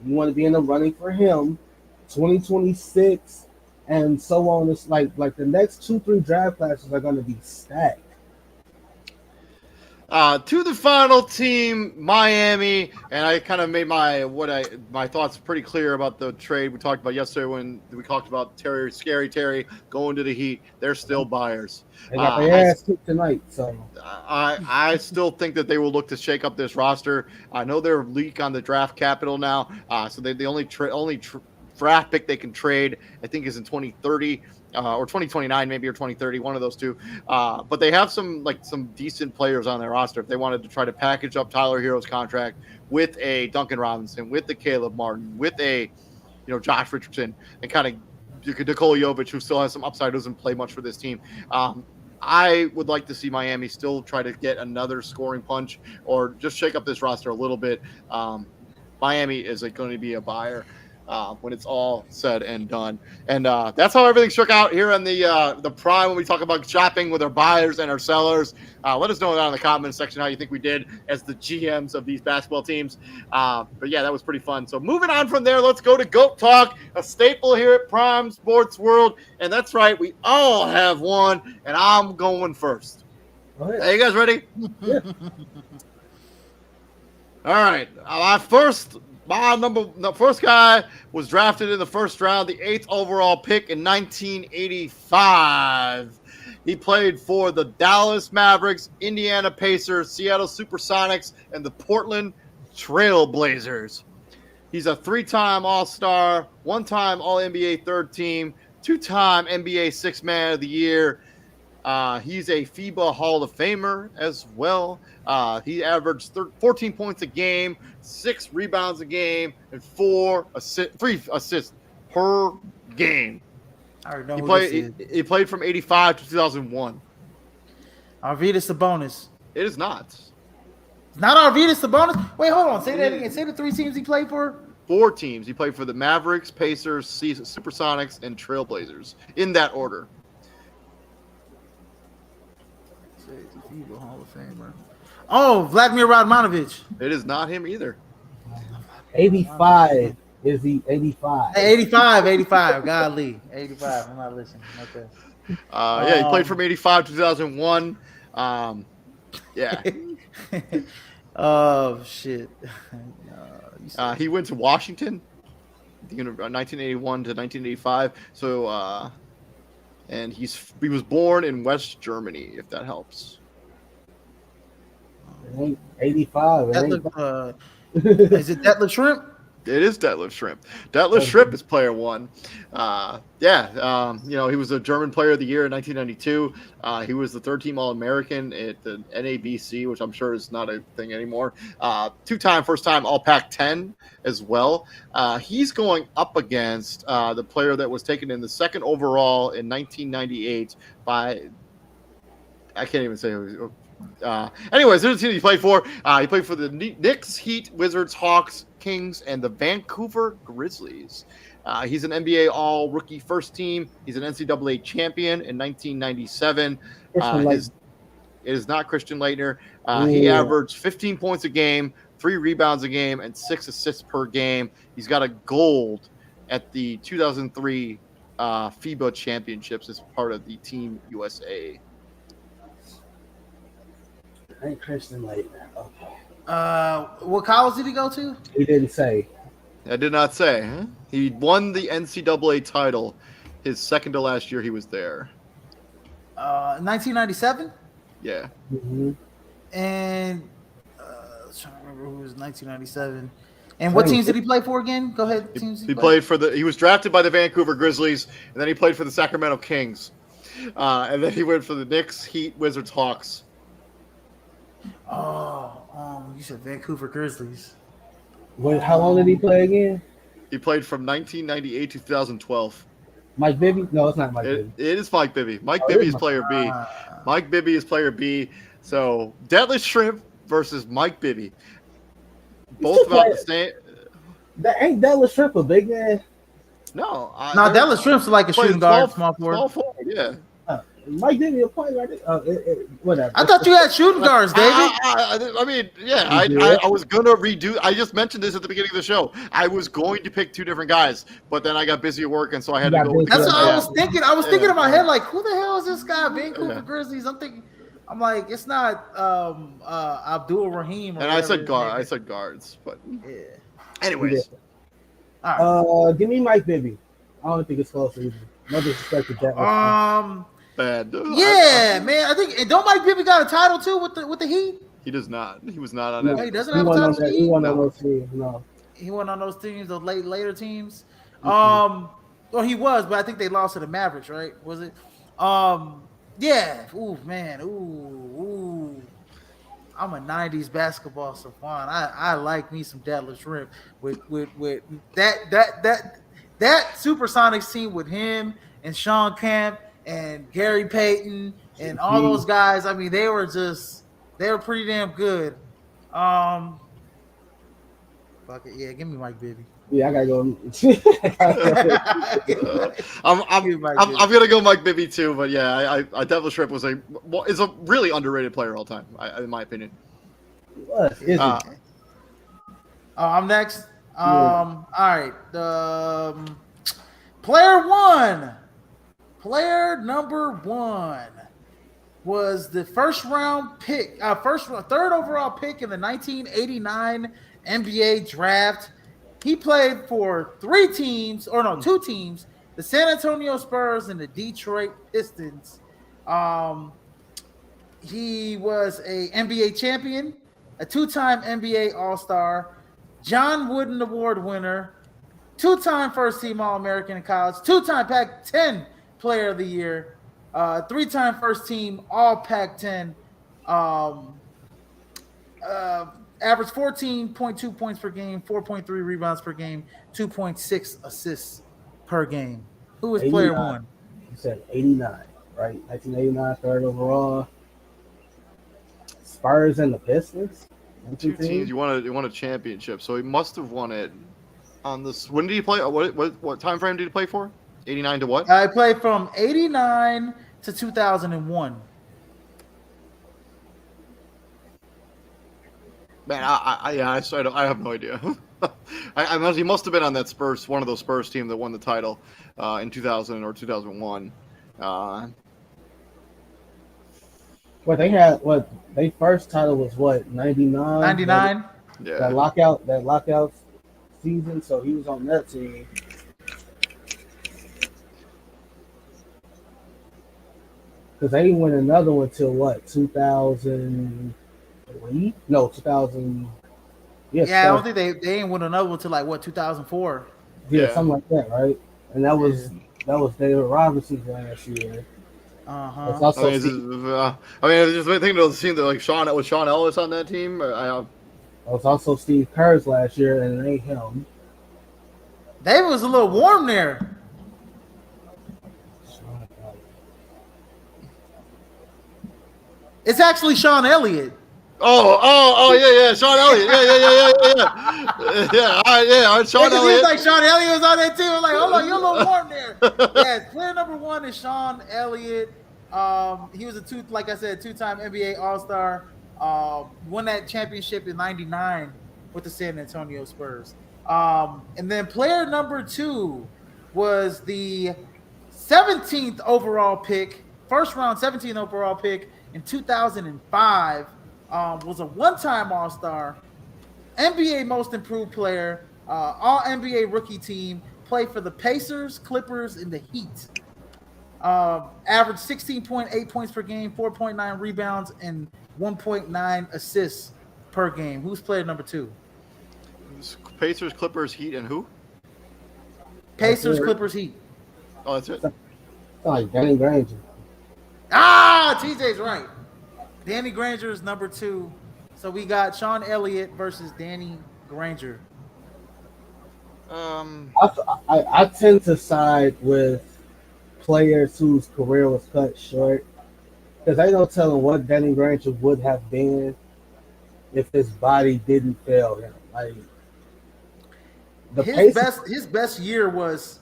You want to be in the running for him, 2026, and so on. It's like the next 2-3 draft classes are going to be stacked. To the final team, Miami, and I kind of made my thoughts pretty clear about the trade we talked about yesterday when we talked about Scary Terry going to the Heat. They're still buyers. They got their ass kicked tonight, so I still think that they will look to shake up this roster. I know they're leak on the draft capital now, so the only draft pick they can trade, I think, is in 2030 or 2029, maybe, or 2030, one of those two. But they have some decent players on their roster if they wanted to try to package up Tyler Hero's contract with a Duncan Robinson, with the Caleb Martin, with a Josh Richardson, and kind of Nikola Jovic, who still has some upside, doesn't play much for this team. I would like to see Miami still try to get another scoring punch or just shake up this roster a little bit. Miami is going to be a buyer. when it's all said and done. And that's how everything shook out here on the Prime when we talk about shopping with our buyers and our sellers. Let us know down in the comment section how you think we did as the GMs of these basketball teams. But yeah, that was pretty fun. So moving on from there, let's go to GOAT Talk, a staple here at Prime Sports World. And that's right, we all have one, and I'm going first. Are you guys ready? Yeah. All right. The first guy was drafted in the first round, the 8th overall pick in 1985. He played for the Dallas Mavericks, Indiana Pacers, Seattle Supersonics, and the Portland Trail Blazers. He's a 3-time All-Star, 1-time All-NBA third team, 2-time NBA Sixth Man of the Year. He's a FIBA Hall of Famer as well. He averaged 14 points a game, 6 rebounds a game, and 3 assists per game. I already know who this is. He played from 85 to 2001. Arvydas Sabonis. It is not. It's not Arvydas Sabonis? Wait, hold on. Say that again. Say the 3 teams he played for. 4 teams. He played for the Mavericks, Pacers, Supersonics, and Trailblazers in that order. FIBA Hall of Famer. Oh, Vladimir Radmanovic. It is not him either. 85. Is he 85? 85. Godly. 85. I'm not listening. Okay. Yeah, he played from 85 to 2001. Yeah. Oh, shit. He went to Washington, 1981 to 1985. So, and he was born in West Germany, if that helps. 85. Is it Detlef Shrimp? It is Detlef Shrimp. Detlef Shrimp is player 1. He was a German Player of the Year in 1992. He was the 3rd-team All-American at the NABC, which I'm sure is not a thing anymore. 2-time, first-time All-Pac-10 as well. He's going up against the player that was taken in the 2nd overall in 1998 by, I can't even say who. Anyways, there's the team he played for. He played for the Knicks, Heat, Wizards, Hawks, Kings, and the Vancouver Grizzlies. He's an NBA All-Rookie First Team. He's an NCAA champion in 1997. It is not Christian Laettner. He averaged 15 points a game, 3 rebounds a game, and 6 assists per game. He's got a gold at the 2003 FIBA Championships as part of the Team USA. Ain't Christian Laettner. Okay. What college did he go to? He didn't say. I did not say. Huh? He won the NCAA title his second to last year he was there. 1997? Yeah. Mm-hmm. And I was trying to remember who was 1997. And what teams did he play for again? Go ahead. He played for he was drafted by the Vancouver Grizzlies, and then he played for the Sacramento Kings. And then he went for the Knicks, Heat, Wizards, Hawks. You said Vancouver Grizzlies. Wait, how long did he play again? He played from 1998 to 2012. Mike Bibby? No, it's not Mike Bibby. It is Mike Bibby. Mike Bibby is player B. Mike Bibby is player B. So Detlef Shrimp versus Mike Bibby. Both about the same. Ain't Detlef Shrimp a big man? No. Detlef Shrimp's like a shooting guard, small forward. Small forward, yeah. Mike Bibby a point right there. Whatever. I thought you had shooting guards, David. I mean, yeah, I was going to redo. I just mentioned this at the beginning of the show. I was going to pick 2 different guys, but then I got busy at work, and so I had to go with That's what I was thinking. I was thinking in my head, like, who the hell is this guy? Vancouver Grizzlies. I'm like, it's not Abdul Rahim. And I said guards, but yeah. Anyways. All right. Give me Mike Bibby. I don't think it's close either. No disrespect to that. Bad. Yeah, man. I think don't Mike Bibby got a title too with the Heat? He does not. He was not on it. He doesn't have a title with the Heat. He won on those teams. No. He went on those teams, those later teams. Well, he was, but I think they lost to the Mavericks, right? Was it? Yeah. Ooh, man. Ooh. I'm a '90s basketball savant. I like me some Detlef Shrimp with that Supersonics team with him and Sean Kemp and Gary Payton and all those guys. I mean, they were pretty damn good. Fuck it. Yeah, give me Mike Bibby. Yeah, I gotta go. I'm gonna go Mike Bibby too, but yeah, I Devil Shrimp is a really underrated player all time, in my opinion. What is Uh, it? Oh, I'm next. Yeah. All right. Player one. Player number one was the third overall pick in the 1989 NBA draft. He played for two teams, the San Antonio Spurs and the Detroit Pistons. He was a NBA champion, a two-time NBA All-Star, John Wooden Award winner, two-time first-team All-American in college, two-time Pac-10 Player of the Year, three-time first-team All-Pac-10. Averaged 14.2 points per game, 4.3 rebounds per game, 2.6 assists per game. Who is player 89. one? You said 89, right? 1989, third overall. Spurs and the Pistons. two teams. You won a championship, so he must have won it on this. When did he play? What time frame did he play for? 89 to what? I played from 89 to 2001. Man, I have no idea. He must have been on that Spurs, one of those Spurs team that won the title in 2000 or 2001. What they had? What they first title was? What 99? 99. Yeah. That lockout season. So he was on that team. Because they didn't win another one till what 2003? No, 2000. Yes, Yeah, I don't think they didn't win another one until like what 2004. Yeah, something like that, right? And that was David Robinson's last year. It's also just thinking of the team that like Sean Ellis on that team. it was also Steve Kerr's last year, and it ain't him. David was a little warm there. It's actually Sean Elliott. Yeah, Sean Elliott. Yeah. All right, Sean It Elliott. was like Sean Elliott was on that team. I'm like, hold on, you're a little warm there. Yeah, player number one is Sean Elliott. He was two-time NBA All-Star. Won that championship in '99 with the San Antonio Spurs. And then player number two was the 17th overall pick, first round 17th overall pick in 2005. Was a one-time All-Star, NBA Most Improved Player, All-NBA Rookie Team, played for the Pacers, Clippers, and the Heat. Averaged 16.8 points per game, 4.9 rebounds, and 1.9 assists per game. Who's player number two? Pacers, Clippers, Heat, and who? Pacers, Clippers, Heat. Oh, that's it. Like Danny Granger. TJ's right. Danny Granger is number two. So we got Sean Elliott versus Danny Granger. I tend to side with players whose career was cut short because I don't tell them what Danny Granger would have been if his body didn't fail him. Like his best year was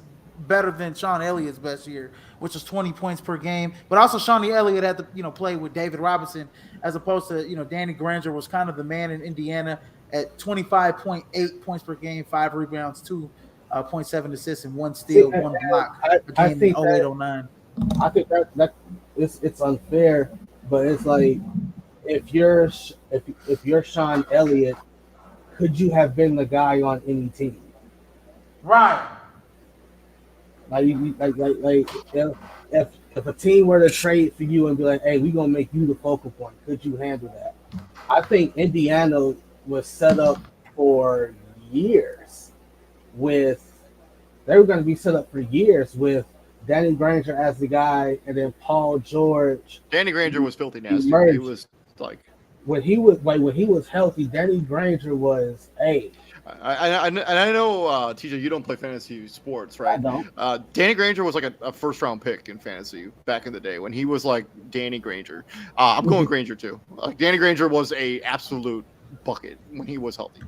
better than Sean Elliott's best year, which was 20 points per game. But also Sean Elliott had to, play with David Robinson as opposed to, Danny Granger was kind of the man in Indiana at 25.8 points per game, 5 rebounds, 2.7 assists, and 1 steal, 1 block. I think 08-09. I think that it's unfair, but it's like if you're Sean Elliott, could you have been the guy on any team? Right. Like if a team were to trade for you and be like, hey, we're gonna make you the focal point, could you handle that? I think Indiana was set up for years they were gonna be set up for years with Danny Granger as the guy and then Paul George. Danny Granger was filthy nasty. He was like when he was healthy, Danny Granger was I know, TJ, you don't play fantasy sports, right? I don't. Danny Granger was like a first-round pick in fantasy back in the day when he was like Danny Granger. I'm going Granger too. Danny Granger was a absolute bucket when he was healthy.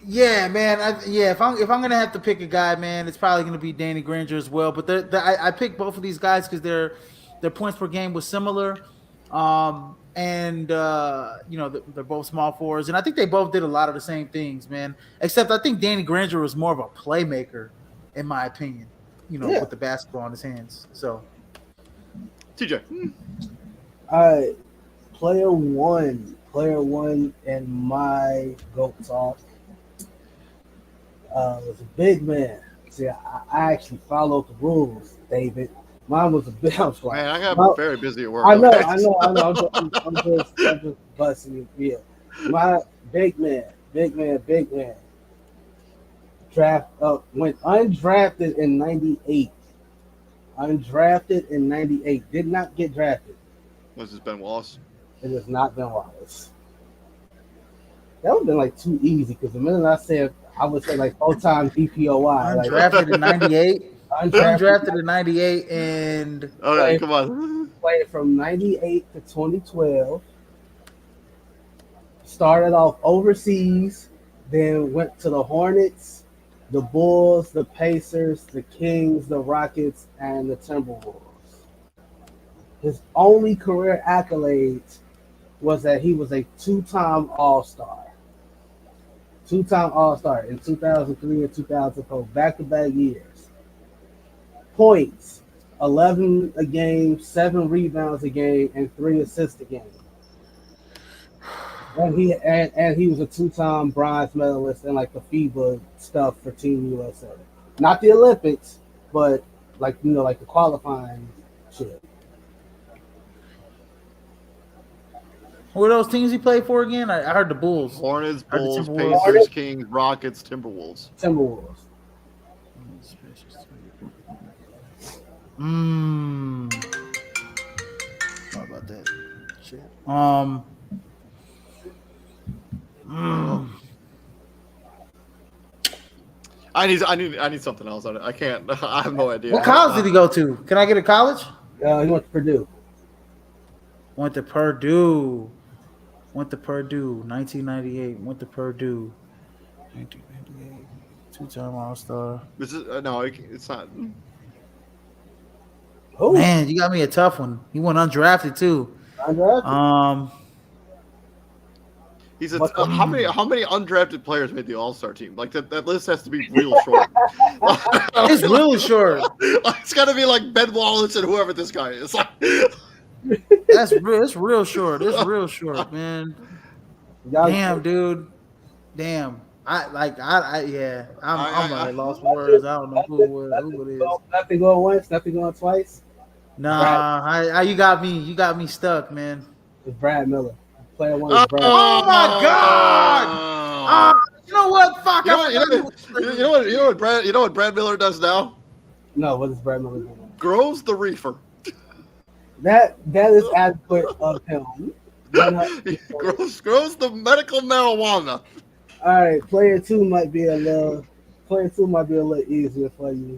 Yeah, man. If I'm gonna have to pick a guy, man, it's probably gonna be Danny Granger as well. But I picked both of these guys because their points per game was similar, and they're both small forwards, and I think they both did a lot of the same things, man. Except I think Danny Granger was more of a playmaker, in my opinion. Yeah. With the basketball in his hands. So, TJ. All right, player one in my GOAT talk was a big man. See, I actually followed the rules, David. Mine was a big. I was like, Man, I got very busy at work. I know. okay? I'm just busting your feel. My big man. Went undrafted in '98. Did not get drafted. Was this Ben Wallace? It has not been Wallace. That would have been like too easy because the minute I said, I would say like full-time DPOY. undrafted in '98. Undrafted Undrafted in '98, and Okay, come on. played from '98 to 2012. Started off overseas, then went to the Hornets, the Bulls, the Pacers, the Kings, the Rockets, and the Timberwolves. His only career accolades was that he was a two-time All-Star. Two-time All-Star in 2003 and 2004, back-to-back years. Points, 11 a game, 7 rebounds a game, and 3 assists a game. And he was a two-time bronze medalist in like the FIBA stuff for Team USA. Not the Olympics, but like like the qualifying shit. who are those teams he played for again? I heard the Bulls. Hornets, Heard the Bulls, Timberwolves. Pacers, Kings, Rockets, Timberwolves. Timberwolves. What about that? Shit. I need something else. I can't. I have no idea. What college did he go to? Can I get a college? He went to Purdue. Went to Purdue. 1998. Went to Purdue. 1998. Two-time All-Star. This is no, it's not. Who? Man, you got me a tough one. He went undrafted too. Undrafted? He's how many undrafted players made the All-Star team? Like that list has to be real short. It's really short. It's got to be like Ben Wallace and whoever this guy is. That's real. It's real short. It's real short, man. Damn, dude. Damn. I'm at lost for words. I don't know who it is. Nothing going once, nothing going twice. Nah, you got me stuck, man. It's Brad Miller. Player one is Brad. Oh my God! You know what? Fuck. You know what Brad Miller does now? No, what is Brad Miller doing? Grows the reefer. That is adequate of him. He grows the medical marijuana. All right, player two might be a little easier for you.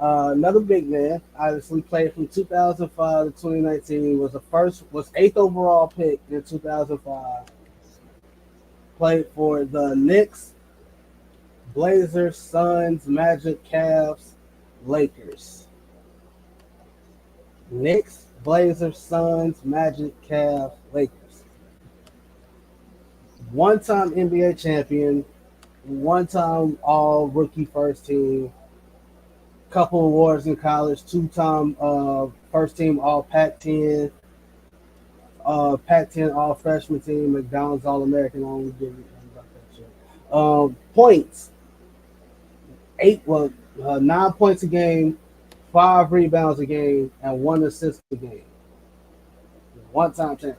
Another big man, obviously played from 2005 to 2019. Was 8th overall pick in 2005. Played for the Knicks, Blazers, Suns, Magic, Cavs, Lakers. Knicks, Blazers, Suns, Magic, Cavs, Lakers. One-time NBA champion, one-time all-rookie first team, couple awards in college, two-time first-team all-Pac-10, Pac-10 all-freshman team, McDonald's all-American. I only give you about that shit. Points, 9 points a game, 5 rebounds a game, and 1 assist a game. One-time champion.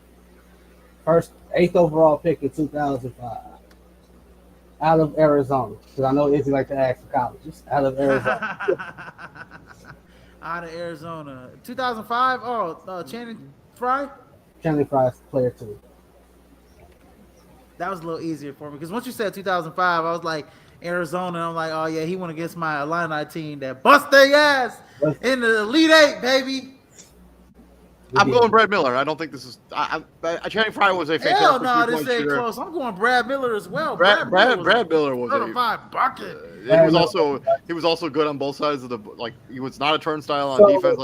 8th overall pick in 2005. Out of Arizona. Because I know Izzy like to ask for colleges. Out of Arizona. Out of Arizona. 2005? Channing Frye? Channing Frye, player 2. That was a little easier for me. Because once you said 2005, I was like, Arizona. I'm like, oh, yeah, he went against my Illini team that bust their ass in the Elite Eight, baby. I'm going Brad Miller. I don't think this is. Channing Frye was a fantastic Hell no, three-point this ain't shooter. close. I'm going Brad Miller as well. Brad Miller was a certified bucket. he was also good on both sides of the he was not a turnstile on defense.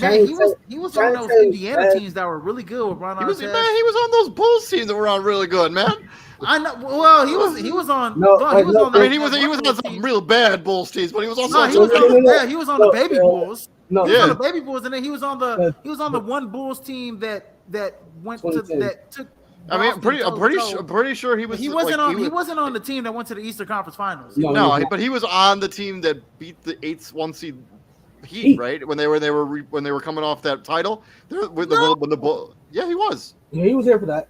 Man, he was on those Indiana teams that were really good with Ron Artest. He was on those Bulls teams that were on really good, man. I know. Well, he was on. He was on some real bad Bulls teams, but he was also he was on the baby Bulls. No, he was on the baby Bulls, and then he was on the one Bulls team that went to that took. I mean, I'm pretty sure he was. He wasn't on the team that went to the Eastern Conference Finals. But he was on the team that beat the 1 seed Heat, right? When they were coming off that title, he was. Yeah, he was there for that.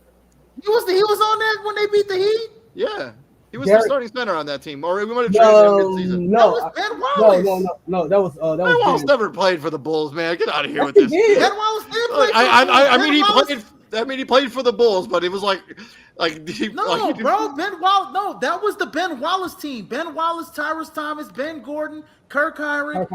He was on that when they beat the Heat. Yeah. He was the starting center on that team, or we might have traded him mid-season. No, that was Ben Wallace. No, that was Ben Wallace never played for the Bulls, man. Get out of here with this. Ben Wallace did play he played for the Bulls, but it was bro, Ben Wallace. No, that was the Ben Wallace team. Ben Wallace, Tyrus Thomas, Ben Gordon, Kirk Hinrich.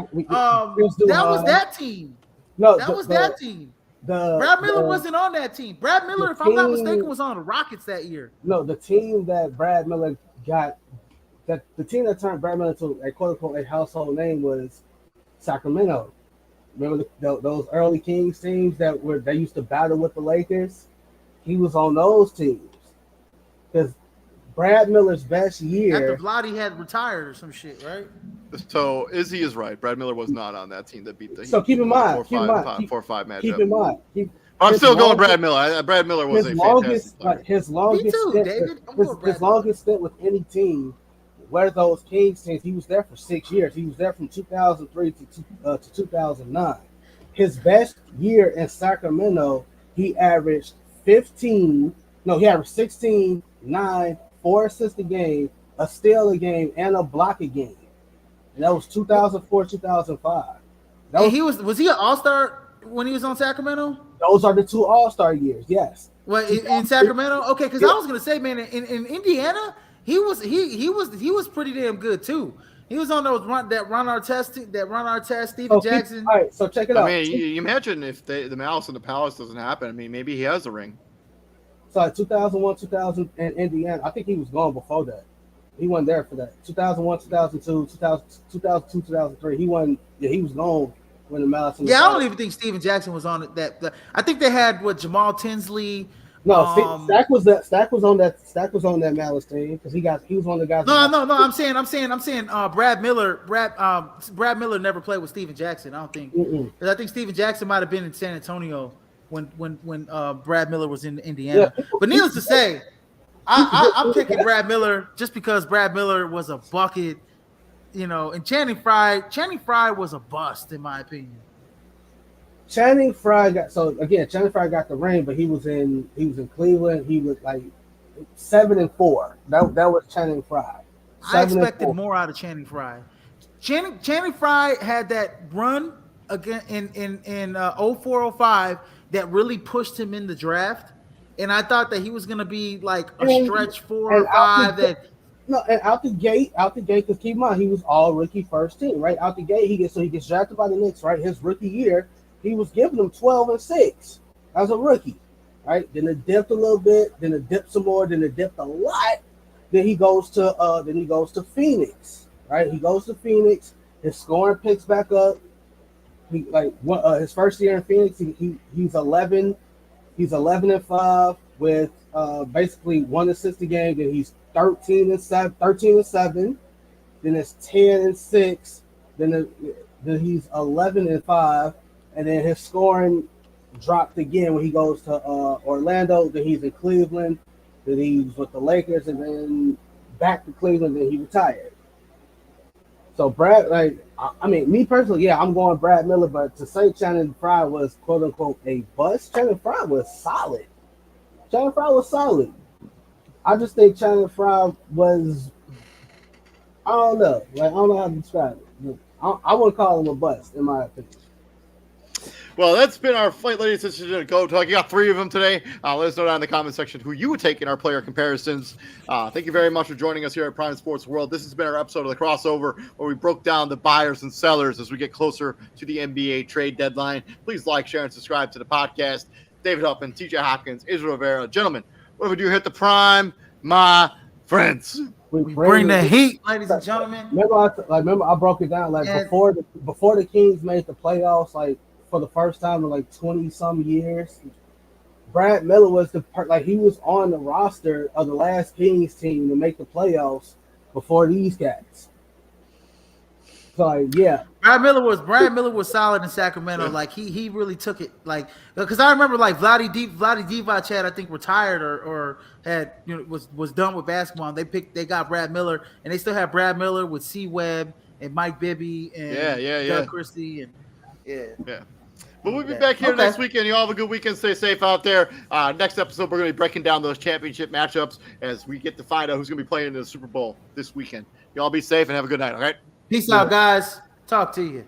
That was that team. No, that was that team. Brad Miller wasn't on that team. Brad Miller, if I'm not mistaken, was on the Rockets that year. No, the team that Brad Miller got, the team that turned Brad Miller to a quote unquote a household name was Sacramento. Remember those early Kings teams they used to battle with the Lakers? He was on those teams because Brad Miller's best year after Vlade had retired or some shit, right? So Izzy is right. Brad Miller was not on that team that beat the Heat. So keep in mind, 4-5 matchup. Keep in mind. I'm still going Brad Miller. Brad Miller was a fantastic player. His longest stint with any team, where those Kings teams, he was there for 6 years. He was there from 2003 to 2009. His best year in Sacramento, he averaged 16, 9, 4 assists a game, a steal a game, and a block a game. And that was 2004, 2005. Was he an all-star when he was on Sacramento? Those are the 2 all-star years, yes. Well, in Sacramento? Okay, because I was gonna say, man, in Indiana, he was pretty damn good too. He was on those Ron Artest, Steven Jackson. All right, so check it out. I mean, you imagine if the Malice in the Palace doesn't happen. I mean, maybe he has a ring. So 2001, 2000 in Indiana, I think he was gone before that. He wasn't there for that. 2001, 2002, 2002, 2003. He was gone when the Malice in the Palace. I don't even think Steven Jackson was on it. I think they had Jamal Tinsley. No, Stack was on that Malice team because he was one of the guys. No. I'm saying. Brad Miller never played with Steven Jackson. I don't think. Because I think Steven Jackson might have been in San Antonio when Brad Miller was in Indiana. Yeah. But needless to say, I'm picking Brad Miller just because Brad Miller was a bucket, and Channing Frye was a bust in my opinion. Channing Frye got the ring, but he was in Cleveland. He was like 7-4. That was Channing Frye. I expected more out of Channing Frye. Channing Frye had that run again in 04-05 that really pushed him in the draft, and I thought that he was going to be like a stretch 4 or 5 that. No, and out the gate, because keep in mind he was all rookie first team, right? Out the gate, he gets drafted by the Knicks, right? His rookie year. He was giving them 12-6 as a rookie, right? Then it dipped a little bit, then it dipped some more, then it dipped a lot. Then he goes to Phoenix, right? He goes to Phoenix. His scoring picks back up. His first year in Phoenix, he's 11. He's 11-5 with basically 1 assist a game. Then he's 13-7. Then it's 10-6. Then he's 11-5. And then his scoring dropped again when he goes to Orlando. Then he's in Cleveland. Then he's with the Lakers, and then back to Cleveland. Then he retired. So me personally, I'm going Brad Miller. But to say Channing Frye was quote unquote a bust, Channing Frye was solid. I just think Channing Frye was, I don't know how to describe it. I wouldn't call him a bust in my opinion. Well, that's been our Fight Ladies decision to go talk. You got 3 of them today. Let us know down in the comment section who you would take in our player comparisons. Thank you very much for joining us here at Prime Sports World. This has been our episode of the crossover where we broke down the buyers and sellers as we get closer to the NBA trade deadline. Please like, share, and subscribe to the podcast. David Huffman, TJ Hopkins, Israel Rivera. Gentlemen, what do we do? Hit the prime, my friends. We bring the heat, ladies and gentlemen. Remember I broke it down before the Kings made the playoffs, like for the first time in like 20-some years. Brad Miller was he was on the roster of the last Kings team to make the playoffs before these guys. So yeah, Brad Miller was solid in Sacramento. Yeah. Like he really took it. Like because I remember like Vlade Divac had I think retired or had was done with basketball. And they got Brad Miller and they still have Brad Miller with C Webb and Mike Bibby and Doug Christie and yeah. But we'll be back here next weekend. You all have a good weekend. Stay safe out there. Next episode, we're going to be breaking down those championship matchups as we get to find out who's going to be playing in the Super Bowl this weekend. You all be safe and have a good night, all right? Peace out, guys. Talk to you.